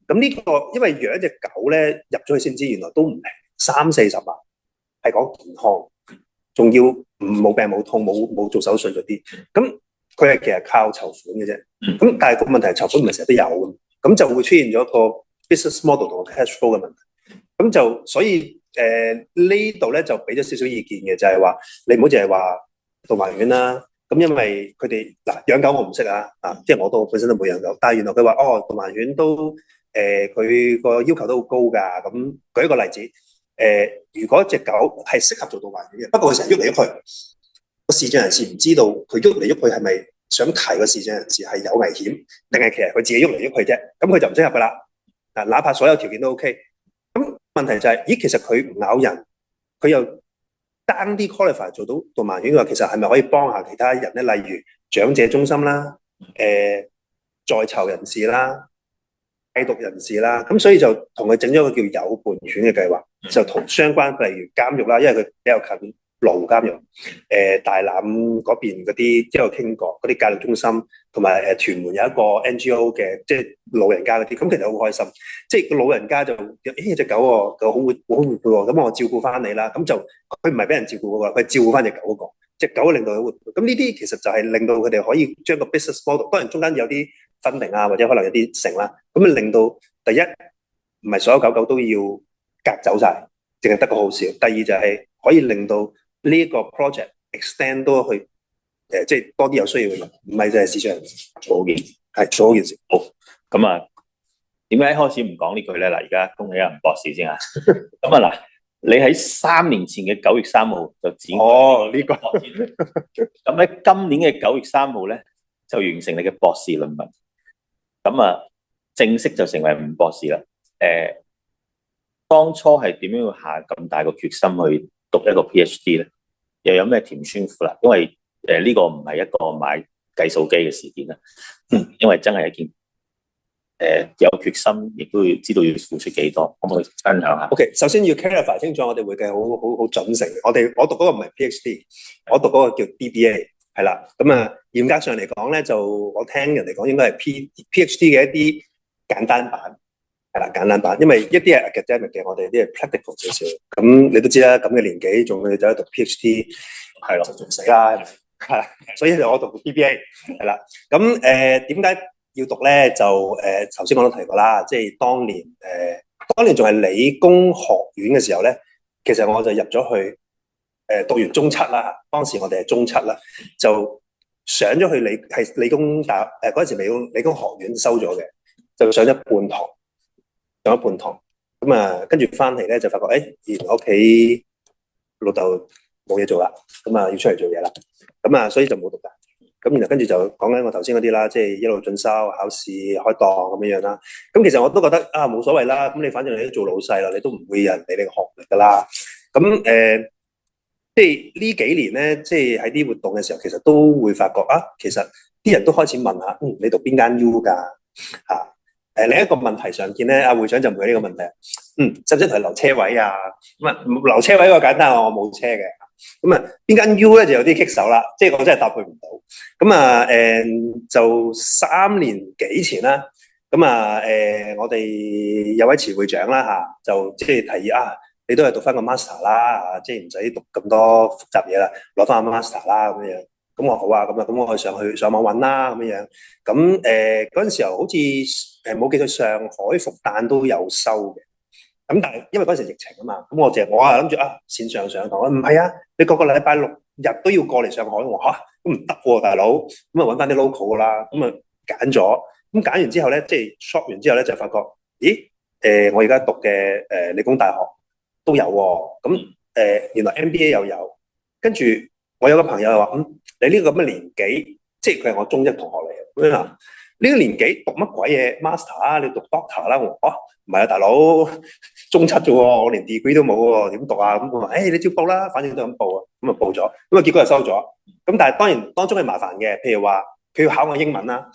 咁呢個因為養一隻狗咧入咗去先知，原來都唔平，30-40萬，係講健康，仲要冇病冇痛冇做手術嗰啲，咁佢係其實靠籌款嘅啫。咁但係個問題係籌款唔係成日都有嘅，咁就會出現咗個 business model 同個 cash flow 嘅問題。咁就所以呢度咧就俾咗少少意見嘅，就係話你唔好淨係話動物園啦。咁因為佢哋嗱養狗我唔識啊，即係我都本身都冇養狗，但係原來佢話動物園都佢個要求都好高㗎。咁舉一個例子，如果隻狗係適合做動物園嘅，不過佢成日喐嚟喐去，個視障人士唔知道佢喐嚟喐去係咪想提個視障人士係有危險，定係其實佢自己喐嚟喐去啫，咁佢就唔適合㗎啦。哪怕所有條件都 OK， 咁問題就係，咦，其實佢唔咬人，佢又單啲 qualify 做到動物園嘅話，其實係咪可以幫下其他人咧？例如長者中心啦，在囚人士啦，戒毒人士啦，咁所以就同佢整咗個叫有伴犬嘅計劃，就同相關例如監獄啦，因為佢比較近羅湖監獄，大欖嗰邊嗰啲都有傾過，嗰啲戒毒中心，同埋屯門有一個 NGO 嘅，即係老人家嗰啲，咁其實好開心，即係個老人家就隻狗喎，狗好活潑喎，咁我照顧翻你啦，咁就佢唔係俾人照顧嗰個，佢係照顧翻隻狗嗰個，隻狗令到佢活潑，咁呢啲其實就係令到佢哋可以將個 business model， 當然中間有啲分明啊，或者可能有啲成啦，咁啊令到第一唔係所有狗狗都要隔走晒，淨係得個好少，第二就係可以令到呢一個 project extend 多去即係多啲有需要嘅人，唔係就係市場做好件事，係做好件事。好，咁啊，點解一開始唔講呢句咧？嗱，而家恭喜阿吳博士先啊。咁啊嗱，你喺3年前嘅9月3號就展開呢個博士，咁喺今年嘅9月3號咧就完成你嘅博士論文，咁啊正式就成為吳博士啦。當初係點樣要下咁大個決心去讀一個 PhD 咧？又有咩甜酸苦辣？因為呢個唔係一個買計數機嘅事件啦，因為真係一件有決心，亦都要知道要付出幾多，可唔可以分享下 ？OK， 首先要 clarify 清楚，我哋會計好準成嘅。我讀嗰個唔係 PhD， 我讀嗰個叫 DBA， 係啦。咁啊，嚴格上嚟講咧，就我聽人哋講應該係 PhD 嘅一啲簡單版，係啦，簡單版。因為一啲係 academic 嘅，我哋啲係 practical 少少。咁你都知啦，咁嘅年紀仲去走去讀 PhD， 係咯，就仲死啦。係，所以我讀 DBA 係啦。咁點解要讀咧？就頭先我都提過啦，即係當年仲係理工學院嘅時候咧，其實我就入咗去讀完中七啦。當時我哋係中七啦，就上咗去理工大學嗰陣時理工學院收咗嘅，就上咗半堂，咁啊跟住翻嚟咧就發覺原來屋企老豆冇嘢做啦，咁啊要出嚟做嘢啦。咁啊，所以就冇讀大學。咁然後跟住就講緊我頭先嗰啲啦，即係一路進修、考試、開檔咁樣啦。咁其實我都覺得冇所謂啦。咁你反正你都做老細啦，你都唔會有人理你個學歷噶啦。咁即係呢幾年咧，即係喺啲活動嘅時候，其實都會發覺其實啲人都開始問下，你讀邊間 U 㗎？另一個問題常見咧，阿會長就唔會呢個問題。使唔使同佢留車位啊？咁啊，留車位個簡單，我冇車嘅。咁啊，邊間 U 咧就有啲棘手啦，即係我真係答佢唔到。咁啊，就3年幾前啦，咁啊，我哋有位前會長啦就即係提議你都係讀翻個 master 啦，即係唔使讀咁多複雜嘢啦，攞翻個 master 啦咁樣。咁我好啊，咁我上網揾啦咁樣。咁嗰陣時候好似冇記錯，上海復旦都有收嘅。咁但係因為嗰陣時疫情啊嘛，咁我係諗住線上上堂，唔係你個禮拜6日都要過嚟上海，我咁唔得喎大佬，咁揾翻啲 local 啦，咁揀咗，咁揀完之後咧，即係 shop 完之後咧，就發覺，咦，我而家讀嘅理工大學都有喎，咁原來 MBA 又有，跟住我有個朋友又話，你呢個咁嘅年紀，即係佢係我中一同學嚟嘅，咁樣呢個年紀讀乜鬼嘢 master 啊？你讀 doctor 啦，我唔係啊，大佬中七啫喎，我連 degree 都冇喎，點讀啊？咁佢話，你照報啦，反正都咁報啊，咁啊報咗，咁啊結果就收咗。咁但係當然當中係麻煩嘅，譬如話佢要考我英文啦，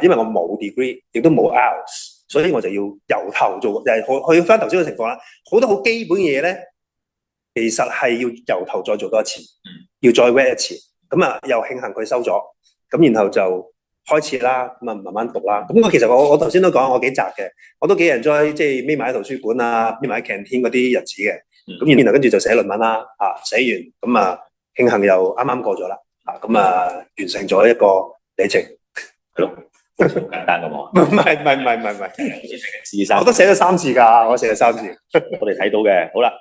因為我冇 degree，亦都冇 IELTS，所以我就要由頭做，就係去翻頭先嘅情況啦。好多好基本嘅嘢咧，其實係要由頭再做多一次，要再 read 一次。咁啊又慶幸佢收咗，咁然後就開始啦，咁啊慢慢讀啦。咁其實我頭先都講我幾宅嘅，我都幾人在即係匿埋喺圖書館啊，匿埋喺 canteen 嗰啲日子嘅。咁然後跟住就寫論文啦，寫完咁啊慶幸又啱啱過咗啦，咁啊完成咗一個里程，係咯，好簡單㗎嘛。唔係，我都寫咗3次㗎，我寫咗3次。我哋睇到嘅，好啦，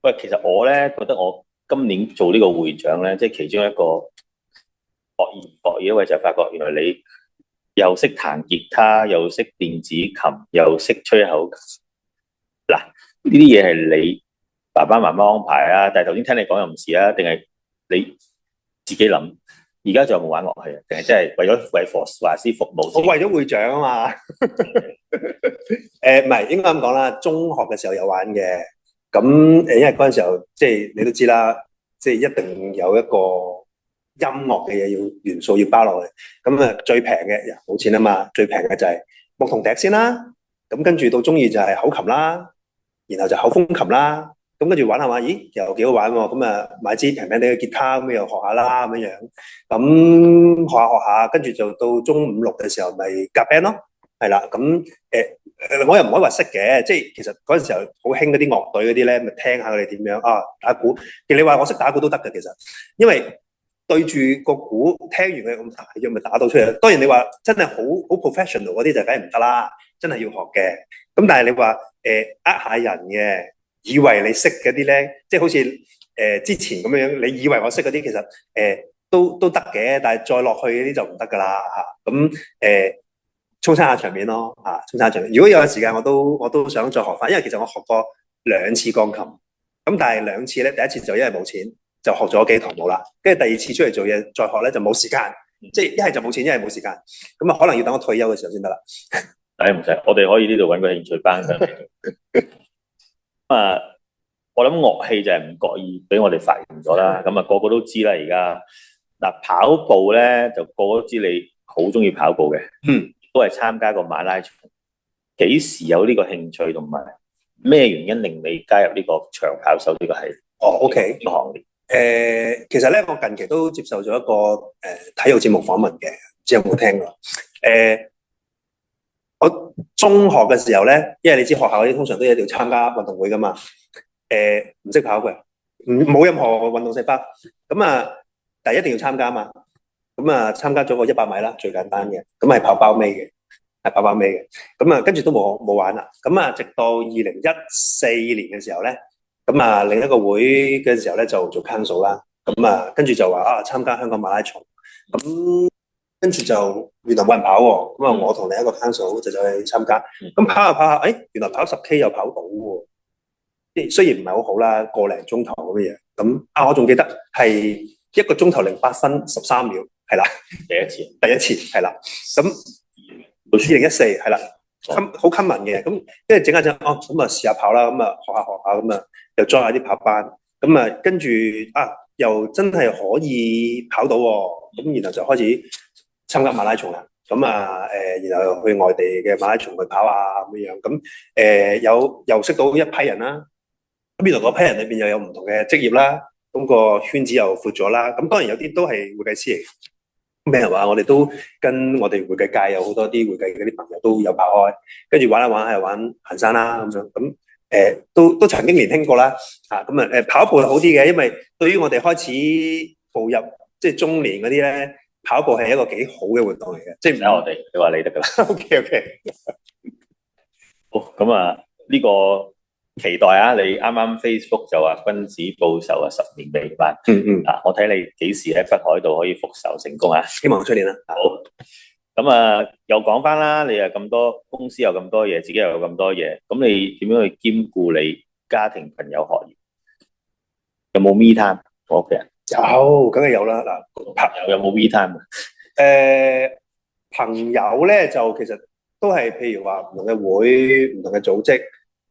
喂，其實我咧覺得我今年做呢個會長咧，即係其中一個學而唔覺，因為就發覺原來你又識彈吉他，又識電子琴，又識吹口琴。嗱，呢啲嘢係你爸爸媽媽安排啊？但係頭先聽你講又唔是啊？定係你自己諗？而家仲有冇玩樂器啊？定係真係為華師服務？我為咗會長啊嘛。唔係應該咁講啦。中學嘅時候有玩嘅，咁因為嗰陣時候即係你都知啦，即係一定有一個音樂嘅嘢要元素要包落去。咁啊最平嘅冇錢啊嘛，最平嘅就係牧童笛先啦。咁跟住到中意就係口琴啦，然後就口風琴啦。咁跟住玩下玩，咦又幾好玩喎！咁啊買支平平地嘅吉他咁又學下啦咁樣樣，咁學下，跟住就到中5、6嘅時候咪夾 band 咯，係啦。咁我又唔可以話識嘅，即係其實嗰陣時候好興嗰啲樂隊嗰啲咧，咪聽下佢哋點樣打鼓。其實你話我識打鼓都得嘅，其實因為對住個鼓聽完佢咁大約咪打到出嚟。當然你話真係好 professional 嗰啲就梗係唔得啦，真係要學嘅。咁但係你話下人嘅。以為你識嗰啲咧，即係好似之前咁樣，你以為我識嗰啲，其實都得嘅，但係再落去嗰啲就唔得噶啦嚇。咁充撐下場面咯嚇，充撐下場面。如果有時間，我都想再學翻，因為其實我學過2次鋼琴，咁但係2次咧，第一次就因為冇錢，就學咗幾堂冇啦。跟住第2次出嚟做嘢再學咧就冇時間，即係一係就冇錢，一係冇時間。咁啊可能要等我退休嘅時候先得啦。唔使，我哋可以呢度揾個興趣班上嚟。我諗樂器就係唔覺意俾我哋發現咗啦。咁啊，個個都知啦。而家跑步咧，就個個都知你好中意跑步嘅，都係參加過馬拉松。幾時有呢個興趣，同埋咩原因令你加入呢個長跑手呢個係OK 呢個行列？其實咧，我近期都接受咗一個體育節目訪問嘅，唔知有冇聽過？我中學嘅時候咧，因為你知學校嗰啲通常都一定要參加運動會噶嘛，唔識跑嘅，冇任何運動細胞，咁啊，但係一定要參加嘛，咁啊參加咗個100米啦，最簡單嘅，咁係跑包尾嘅，咁啊跟住都冇玩啦，咁啊直到2014年嘅時候咧，咁啊另一個會嘅時候咧就做 council 啦，咁啊跟住就話參加香港馬拉松，咁。跟住就原來冇人跑喎，咁啊我同另一個 council 就去參加，咁跑下跑下，原來跑10K 又跑到喎，即係雖然唔係好好啦，個零鐘頭咁嘅嘢，咁我仲記得係1個鐘頭08分13秒，係啦，第一次係啦，咁2014係啦，好 common 嘅，咁跟住整下整，咁啊試下跑啦，咁啊學下，咁啊又 join 下啲跑班，咁啊跟住又真係可以跑到喎，咁然後就開始參加馬拉松啦，咁然後去外地嘅馬拉松去跑啊咁樣，咁又識到一批人啦，咁原來嗰批人裏邊又有唔同嘅職業啦，咁個圈子又闊咗啦，咁當然有啲都係會計師嚟，咁譬如話我哋都跟我哋會計界有好多啲會計嗰啲朋友都有跑開，跟住玩下玩下又玩行山啦咁樣，咁都曾經年輕過啦，咁跑步係好啲嘅，因為對於我哋開始步入即係中年嗰啲咧。跑步係一個幾好嘅活動嚟嘅，即係唔使我哋，你話你得噶啦。OK， 好，咁呢個期待啊！你啱啱 Facebook 就話君子報仇10年未晚。我睇你幾時喺北海道可以復仇成功啊？希望出年啦。好，咁啊，又講翻啦，你又咁多公司有咁多嘢，自己又有咁多嘢，咁你點樣去兼顧你家庭、朋友、學業？有冇 me time？我屋企人有，梗係有啦。嗱，朋友有冇 me time？誒朋友咧就其實都係譬如話唔同嘅會、唔同嘅組織，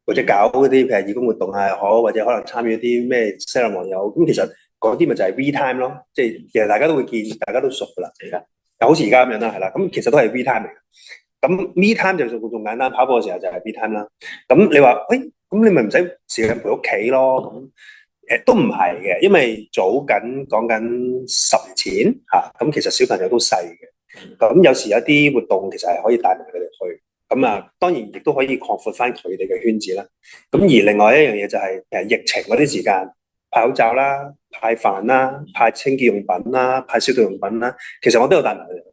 或者搞嗰啲譬如義工活動啊又好，或者可能參與一啲咩 ceremony 又好，咁其實嗰啲咪就係 we time 咯，即係其實大家都會見，大家都熟噶啦，而家就好似而家咁樣啦，係啦，咁其實都係 we time 嚟嘅。咁 me time 就仲簡單，跑步嘅時候就係 me time 啦。咁你話，喂，咁你咪唔使時間陪屋企咯？咁都唔係嘅，因為早緊講緊10年前嚇，咁其實小朋友都細嘅，咁有時有啲活動其實係可以帶埋佢哋去，咁啊當然亦都可以擴闊翻佢哋嘅圈子啦。咁而另外一樣嘢就係疫情嗰啲時間派口罩啦、派飯啦、派清潔用品啦、派消毒用品啦，其實我都有帶埋佢哋。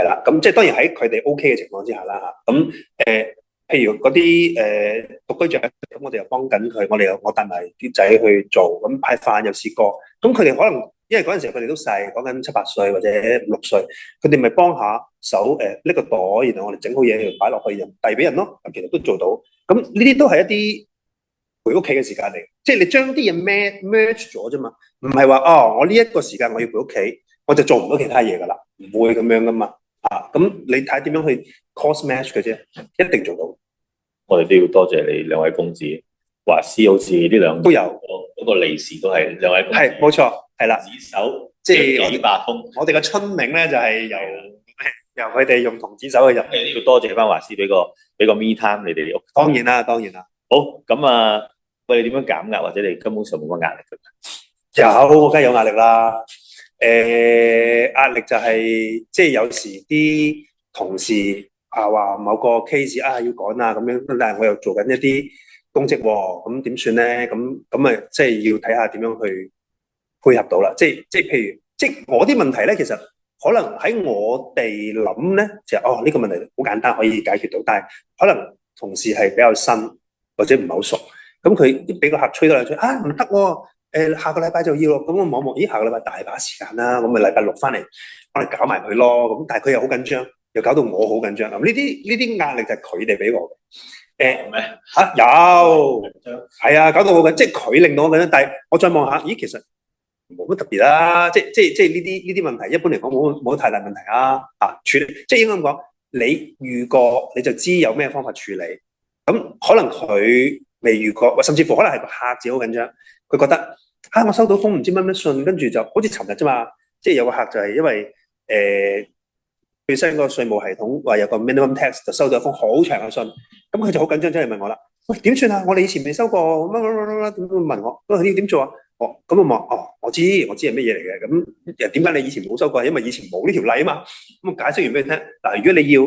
係啦，咁即係當然喺佢哋 OK 嘅情況之下啦嚇，咁譬如嗰啲獨居長，咁我哋又幫緊佢，我帶埋啲仔去做，咁派飯又試過，咁佢哋可能因為嗰陣時佢哋都細，講緊7、8歲或者5、6歲，佢哋咪幫下手拎個袋，然後我哋整好嘢又擺落去，又遞俾人咯，其實都做到。咁呢啲都係一啲陪屋企嘅時間嚟，即係你將啲嘢 merge 咗啫嘛，唔係話哦，我呢一個時間我要陪屋企，我就做唔到其他嘢噶啦，唔會咁樣噶嘛。咁你睇點樣去 cross match 嘅啫，一定做到。我哋都要多謝你兩位公子，華師好似呢兩都有嗰個利是都係兩位公子，係冇錯，係啦，指手即係幾百封。我哋嘅春茗咧就係由佢哋用銅指手去入。要多謝翻華師俾個 me time 你哋屋。當然啦，當然啦。好，咁啊，喂，你點樣減壓，或者你根本上冇乜壓力嘅？有，梗係有壓力啦。壓力就係即係有時啲同事話某個 case 要趕啊咁樣，但係我又做緊一啲公職喎，咁點算咧？咁咪即係要睇下點樣去配合到啦。即係譬如，即係我啲問題咧，其實可能喺我哋諗咧，就呢個問題好簡單可以解決到，但係可能同事係比較新或者唔係好熟，咁佢俾個客吹多兩吹唔得喎。下個禮拜就要咯，咁我望望，咦，下個禮拜大把時間啦，咁咪禮拜6翻嚟，我哋搞埋佢咯。咁但係佢又好緊張，又搞到我好緊張。咁呢啲壓力就係佢哋俾我嘅。有，係啊，搞到我緊，即係佢令到我緊張。但係我再望下，咦，其實冇乜特別啦。即係呢啲問題，一般嚟講冇乜太大問題啊。處理，即係應該咁講，你遇過你就知有咩方法處理。咁可能佢未遇過，甚至乎可能係個客自己好緊張。佢覺得我收到封唔知乜乜信，跟住就好似尋日啫嘛，即係有個客就係因為最新個稅務系統話有個 minimum tax 就收到一封好長嘅信，咁佢就好緊張，真係問我啦，喂，點算啊？我哋以前未收過乜點問我，咁你要點做啊？咁我話我知係乜嘢嚟嘅，咁點解你以前冇收過？因為以前冇呢條例啊嘛，咁我解釋完俾你聽。嗱，如果你要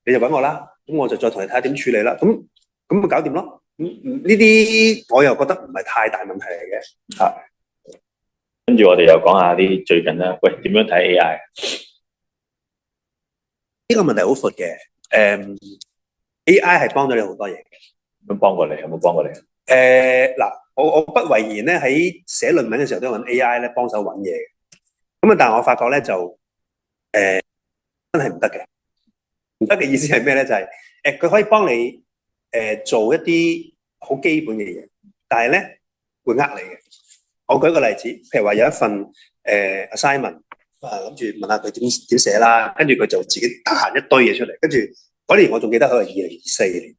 你就揾我啦，咁我就再同你睇下點處理啦，咁咪搞掂咯。呢啲我又覺得唔係太大問題嚟嘅。跟住我哋又講下啲最近啦，喂，點樣睇 AI？呢個問題好闊嘅。AI 係幫咗你好多嘢嘅。咁幫過你有冇幫過你？嗱，我不諱言咧，喺寫論文嘅時候都揾 AI 咧幫手揾嘢嘅。咁但係我發覺咧就真係唔得嘅。唔得嘅意思係咩咧？就係佢可以幫你做一啲好基本嘅嘢，但係咧會呃你嘅。我舉個例子，譬如話有一份assignment，諗住問下佢點寫啦，跟住佢就自己彈一堆嘢出嚟，跟住嗰年我仲記得佢係2024年，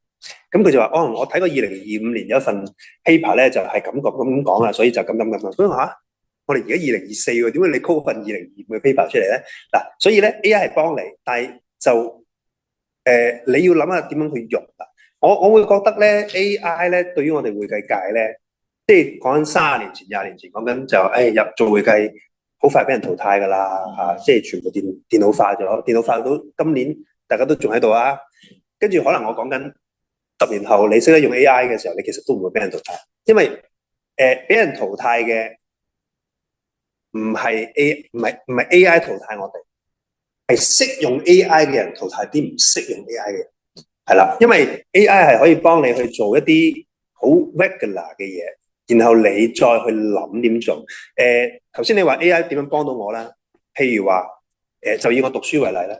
咁佢就話我睇過2025年有一份 paper 咧就係咁講啦，所以就咁。咁我哋而家2024喎，點解你 call 份2025嘅 paper 出嚟咧？嗱，所以咧 AI 係幫你，但係就你要諗下點樣去用啦。我會覺得咧 AI 咧對於我哋會計界咧，即係講緊30年前、20年前講緊就入做會計好快俾人淘汰㗎啦，即係全部電腦化咗，電腦化到今年大家都仲喺度啊。跟住可能我講緊10年後你識得用 AI 嘅時候，你其實都唔會俾人淘汰，因為俾人淘汰嘅唔係 AI 淘汰我哋，係識用 AI 嘅人淘汰啲唔識用 AI 嘅人。係啦，因為 AI 係可以幫你去做一啲好 regular 嘅嘢，然後你再去諗點做。頭先你話 AI 點樣幫到我啦？譬如話就以我讀書為例啦。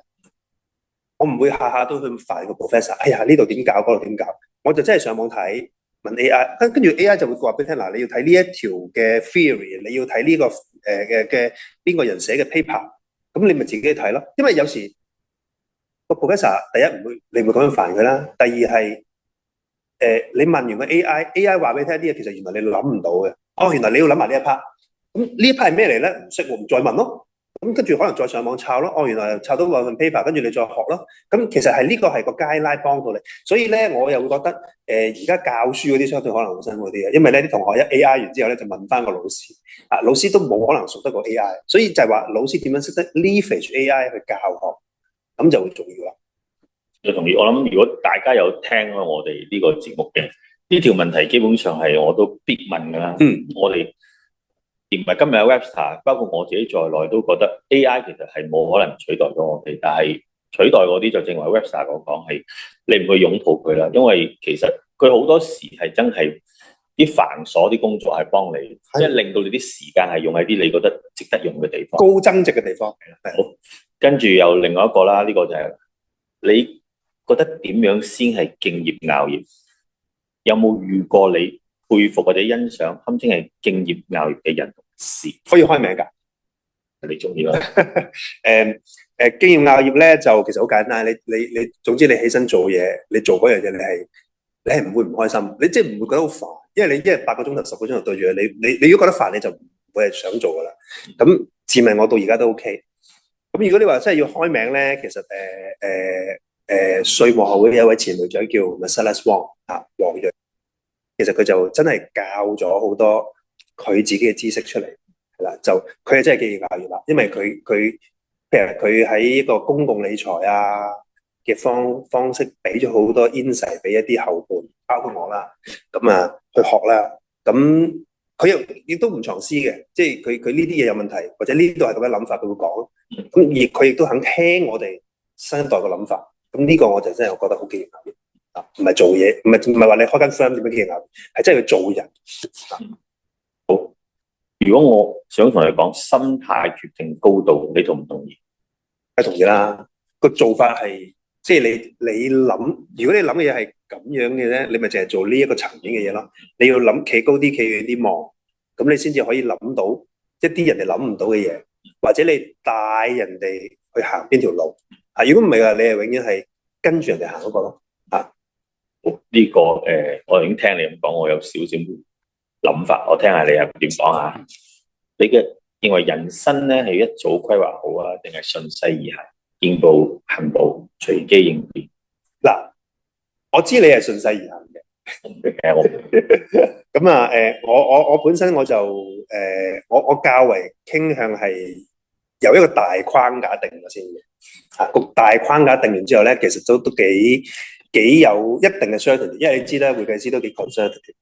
我唔會下下都去煩個 professor。哎呀，呢度點搞，嗰度點搞，我就真係上網睇問 AI，跟住 AI 就會話俾你聽嗱，你要睇呢一條嘅 theory，你要睇呢個嘅邊個人寫嘅 paper，咁你咪自己去睇咯。因為有時個 professor 第一唔會，你唔會咁樣煩佢啦。第二係你問完個 AI 話俾你聽啲嘢，其實原來你諗唔到嘅。哦，原來你要諗埋呢一 part。咁呢一 part 係咩嚟咧？唔識喎，唔再問咯。咁跟住可能再上網抄咯。哦，原來抄到兩份 paper，跟住你再學咯。咁其實係呢個係個 guideline 幫到你。所以咧，我又會覺得而家教書嗰啲相對可能會辛苦啲嘅，因為咧啲同學一 AI 完之後咧就問翻個老師，老師都冇可能熟得過 AI，所以就係話老師點樣識得 leverage AI 去教學，咁就會重要啦。我同意，我諗如果大家有聽我哋呢個節目嘅呢條問題，基本上係我都必問㗎啦。我哋唔係今日嘅 Webster， 包括我自己在內都覺得 AI 其實係冇可能取代咗我哋，但係取代嗰啲就正如 Webster 所講係你唔去擁抱佢啦，因為其實佢好多時係真係啲繁瑣啲工作係幫你，即係令到你啲時間係用喺啲你覺得值得用嘅地方，高增值嘅地方。好，跟住又另外一個啦，呢個就係你覺得點樣先係敬業熬業？有冇遇過你佩服或者欣賞堪稱係敬業熬業嘅人同事？可以開名㗎？你中意啦。敬業熬業咧就其實好簡單，你總之你起身做嘢，你做嗰樣嘢你係唔會唔開心，你即係唔會覺得好煩，因為你一日8個鐘頭、10個鐘頭對住你如果覺得煩，你就唔會係想做㗎啦。咁自問我到而家都 OK。咁如果你話真係要開名咧，其實稅務學會有一位前會長叫 Marcellus Wong 黃睿，其實佢就真係教咗好多佢自己嘅知識出嚟，係啦，就佢係真係敬業熬業啦，因為佢譬如佢喺一個公共理財嘅方式俾咗好多 insight 俾一啲後輩，包括我啦，咁去學啦，咁佢亦都唔藏私嘅，即係佢呢啲嘢有問題，或者呢度係咁嘅諗法，佢會講，咁而佢亦都肯聽我哋新一代嘅諗法。咁呢個我就真係我覺得好敬業熬業，唔係做嘢，唔係話你開間 firm 點樣敬業熬業，係真係要做人。好，如果我想同你講，心態決定高度，你同唔同意？係同意啦。個做法係即係你諗，如果你諗嘅嘢係咁樣嘅咧，你咪淨係做呢一個層面嘅嘢咯。你要諗企高啲、企遠啲望，咁你先至可以諗到一啲人哋諗唔到嘅嘢，或者你帶人哋去行邊條路。如果唔係啊，你係永遠係跟住人哋行嗰個咯。呢個我已經聽你咁講，我有少少諗法，我聽下你係點講啊？你嘅認為人生咧係一早規劃好啊，定係順勢而行，見步行步，隨機應變？嗱，我知你係順勢而行嘅。咁我本身我就我較為傾向係由一個大框架定咗先嘅。個大框架定完之後咧，其實都幾有一定嘅 certainty， 因為你知咧，會計師都幾 conservative。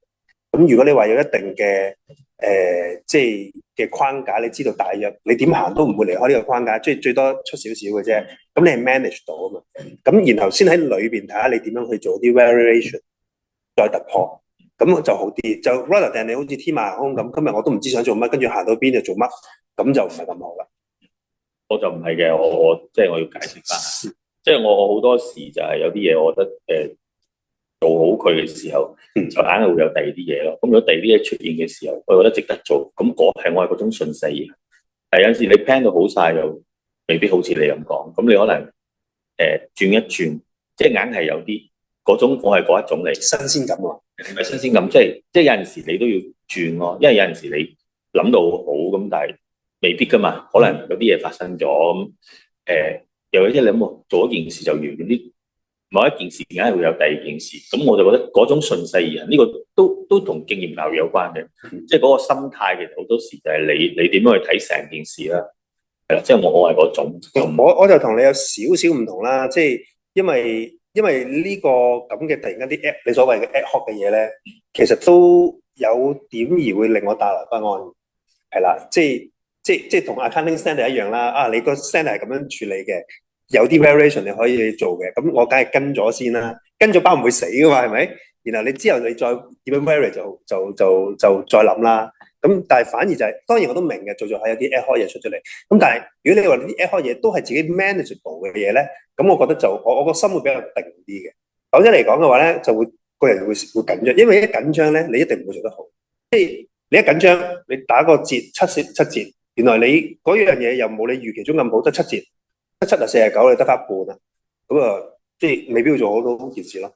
咁如果你話有一定嘅即係嘅框架，你知道大約你點行都唔會離開呢個框架，最多出少少嘅啫。咁你係 manage 到啊嘛。咁然後先喺裏邊睇下你點樣去做啲 variation， 再突破，咁就好啲。就 rather than 你好似天馬行空咁，今日我都唔知想做乜，跟住行到邊就做乜，咁就唔係咁好啦。我就唔係嘅，我即係我要解釋翻，即係我好多時就係有啲嘢，我覺得做好佢嘅時候，就硬係會有第二啲嘢咯。咁如果第二啲嘢出現嘅時候，我覺得值得做，咁係我係嗰種順勢而行。但有陣時你 plan 到好晒，又未必好似你咁講。咁你可能轉一轉，即係硬係有啲嗰種，我係嗰一種嚟新鮮感喎，唔係新鮮感，即係有陣時你都要轉咯，因為有陣時你諗到好咁，但係未必噶嘛，可能有啲嘢發生咗咁，又有啲你諗做一件事就完啲，某一件事梗係會有第二件事，咁我就覺得嗰種順勢而行呢個都同敬業熬業有關嘅，即係嗰個心態其實好多時就係你點樣去睇成件事啦，係啦，即係我係嗰種。我就同你有少少唔同啦，即係因為呢個咁嘅突然間啲 app， 你所謂嘅 ad hoc 嘅嘢咧，其實都有點而會令我帶來不安，係啦，即係同 accounting standard 一樣啦。你個 standard 係咁樣處理嘅，有啲 variation 你可以做嘅，咁我梗係跟咗先啦，跟咗包唔會死噶嘛，係咪？然後你之後你再點樣 vary 就再諗啦。咁但係反而就係、當然我都明嘅，做係有啲 ad hoc 嘢出咗嚟。咁但係如果你話呢啲 ad hoc 嘢都係自己 manageable 嘅嘢咧，咁我覺得就我個心會比較定啲嘅。否則嚟講嘅話咧，就會個人會緊張，因為一緊張咧，你一定唔會做得好。你一緊張，你打個折七折，原來你嗰樣嘢又冇你預期中咁好，得七折，7就49，你得翻一半啦。咁啊，即係未必要做好多件事咯。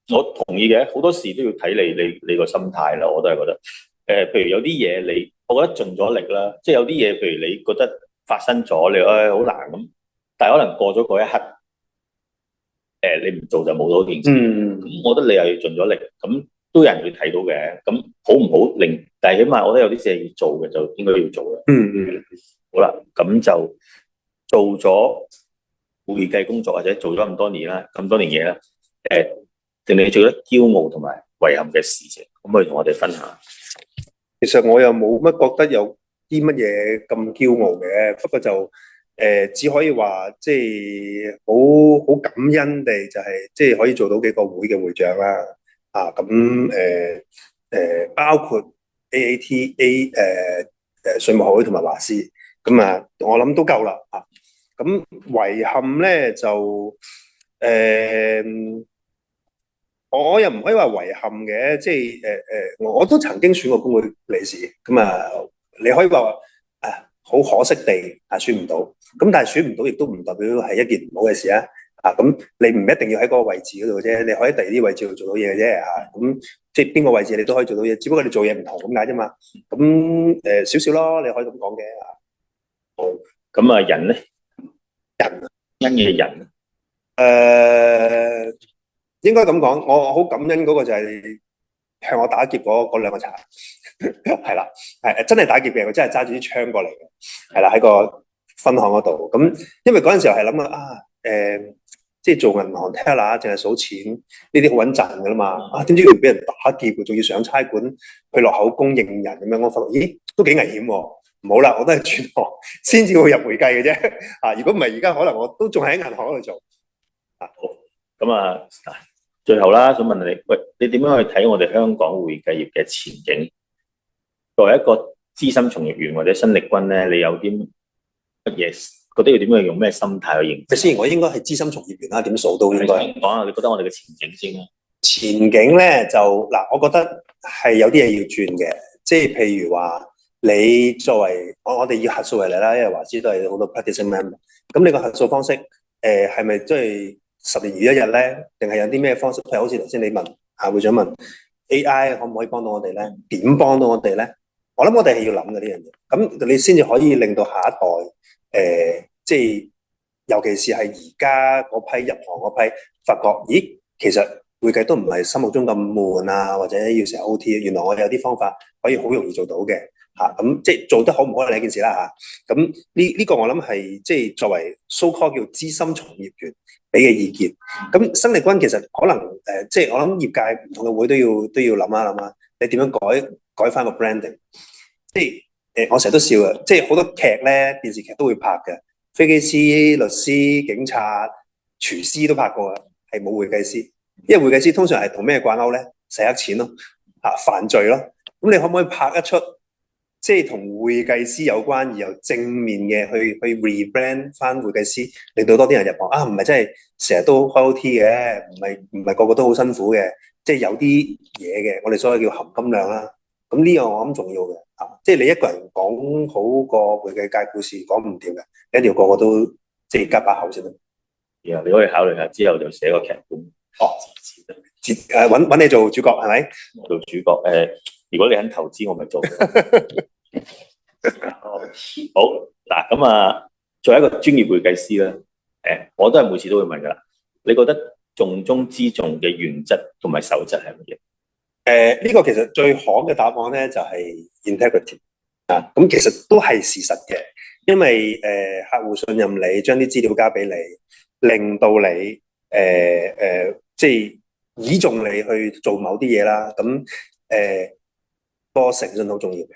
我同意嘅，好多時都要睇你個心態啦。我都係覺得，譬如有啲嘢我覺得盡咗力啦，即係有啲嘢，譬如你覺得發生咗，你好難咁，但係可能過咗嗰一刻，你唔做就冇咗件事。咁我覺得你又要盡咗力，咁都有人會睇到嘅。咁好唔好令？但係起碼我覺得有啲嘢要做嘅，就應該要做啦。好啦，咁就做咗會計工作或者做咗咁多年啦，咁多年嘢啦，令你做得驕傲同埋遺憾嘅事情，可唔可以同我哋分享？其實我又冇乜覺得有啲乜嘢咁驕傲嘅，不過就只可以話即係好感恩地就係即係可以做到幾個會嘅會長啦。包括 AATA 稅務學會同埋華師，咁啊我諗都夠啦啊。咁遺憾咧就我又唔可以話遺憾嘅，即係我都曾經選過工會理事，咁啊，你可以話好可惜地選唔到，咁但係選唔到亦都唔代表係一件唔好嘅事啊，咁你唔一定要喺嗰個位置嗰度啫，你可以喺第二啲位置度做到嘢嘅啫，咁即係邊個位置你都可以做到嘢，只不過你做嘢唔同咁解啫嘛，咁少少咯，你可以咁講嘅。好，咁啊人咧，因嘅人，應該咁講，我好感恩嗰個就係向我打劫嗰兩個賊，係啦，係真係打劫嘅，佢真係揸住啲槍過嚟嘅，係啦，喺個分行嗰度。咁因為嗰陣時候係諗即係做銀行 teller 淨係數錢呢啲好穩陣㗎啦嘛。點知佢俾人打劫，仲要上差館去落口供認人咁樣，我發覺咦都幾危險喎。唔好啦，我都係轉行先至會入會計嘅啫。如果唔係而家可能我都仲喺銀行嗰度做。好，咁啊。最後啦，想問你，喂，你點樣去睇我哋香港會計業嘅前景？作為一個資深從業員或者新力軍咧，你有啲乜嘢覺得要點樣用咩心態去認？先，我應該係資深從業員啦，點數都應該。講下你覺得我哋嘅前景先啦。前景咧就嗱，我覺得係有啲嘢要轉嘅，即係譬如話你作為我哋以核數為例啦，因為華資都係好多 practicing member，咁你個核數方式係咪即係10年如一日咧？定係有啲咩方式？譬如好似頭先你問會長問 AI 可唔可以幫到我哋咧？點幫到我哋咧？我諗我哋係要諗嘅呢樣嘢，咁你先至可以令到下一代即係尤其是係而家嗰批入行嗰批，發覺咦，其實會計都唔係心目中咁悶啊，或者要成日 OT，原來我有啲方法可以好容易做到嘅。咁即係做得好唔好係一件事啦嚇。咁呢個我諗係即係作為 so call 叫資深從業員俾嘅意見。咁新力軍其實可能即係我諗業界唔同嘅會都要諗一諗啊，你點樣改翻個 branding？ 即係我成日都笑啊，即係好多劇咧，電視劇都會拍嘅，飛機師、律師、警察、廚師都拍過啊，係冇會計師，因為會計師通常係同咩掛鈎咧？洗黑錢咯，犯罪咯。咁你可唔可以拍一出？即係同會計師有關而又正面嘅去 rebrand 翻會計師，令到多啲人入行唔係真係成日都開 OT 嘅，唔係個個都好辛苦嘅，即係有啲嘢嘅，我哋所謂叫含金量啦。咁呢樣我諗重要嘅，即係你一個人講好個會計界故事講唔掂嘅，一定要個個都即係加把口先得。然後你可以考慮下之後就寫個劇本。揾你做主角係咪？我做主角如果你肯投資，我咪做。好嗱，咁作為一個專業會計師咧，我都係每次都會問噶啦。你覺得重中之重嘅原則同埋守則係乜嘢？呢個其實最行嘅答案咧就係 integrity 咁其實都係事實嘅，因為客戶信任你，將啲資料交俾你，令到你即係倚重你去做某啲嘢啦。咁個誠信好重要嘅。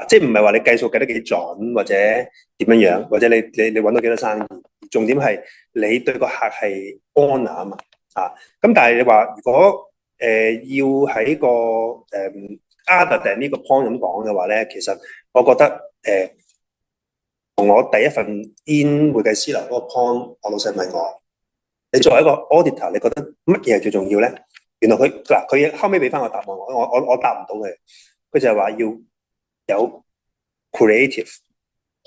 即係唔係話你計數計得幾準，或者點樣樣，或者你揾到幾多生意，重點係你對個客係 honor 啊嘛。咁但係你話如果要喺個 other than 呢個 point 咁講嘅話咧，其實我覺得同我第一份 in 會計師樓嗰個 point，我老細問我，你作為一個 auditor，你覺得乜嘢係最重要咧？原來佢後尾俾翻個答案我答唔到嘅，佢就係話要有 creative，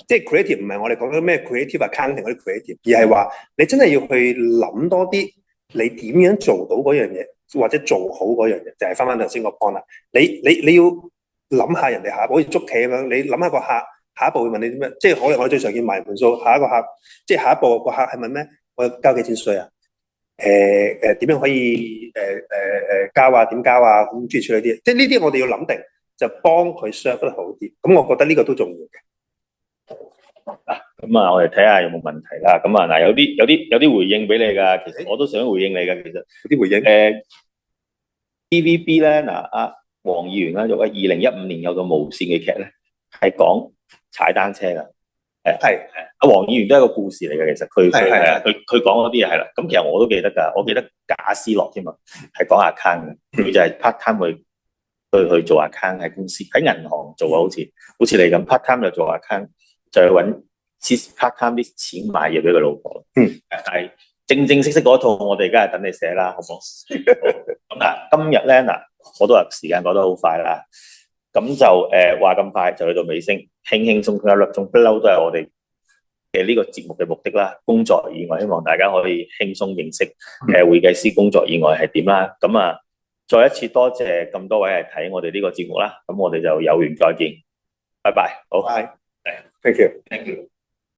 即係 creative 唔係我哋講緊咩 creative accounting 嗰啲 creative， 而係話你真係要去諗多啲，你點樣做到嗰樣嘢，或者做好嗰樣嘢，就係翻頭先個 point 啦。你要諗下人哋下一步，好似捉棋咁樣，你諗下個客下一步會問你啲咩？即係我最常見埋盤數，下一個客即係下一步個客係問咩？我交幾錢稅啊？點樣可以交啊？點交啊？咁諸如此類啲，即係呢啲我哋要諗定，就幫佢 serve 得好啲。咁我覺得呢個都重要嘅。咁啊，我哋睇下有冇問題啦。咁啊，嗱，有啲回應俾你噶，其實我都想回應你噶。其實有啲回應。TVB 咧，嗱，阿黃議員啦，做2015年有個無線嘅劇咧，係講踩單車噶。係阿黃議員都係一個故事嚟嘅，其實佢講嗰啲嘢係啦。咁其實我都記得㗎，我記得賈思樂添嘛，係講 account 嘅，佢就係 part time 去做 account 喺公司，喺銀行做啊，好似你咁 part time 就做 account， 就去揾 part time 啲錢買嘢俾佢老婆。但係正式嗰套我哋梗係等你寫啦，好唔好？咁嗱，今日咧嗱，我都話時間過得好快啦。咁就話咁快就去到尾聲，輕輕鬆鬆一粒鐘，不嬲都係我哋嘅呢個節目嘅目的啦。工作以外，希望大家可以輕鬆認識會計師工作以外係點啦。咁啊，再一次多謝咁多位係睇我哋呢個節目啦。咁我哋就有緣再見，拜拜，好，拜，thank you。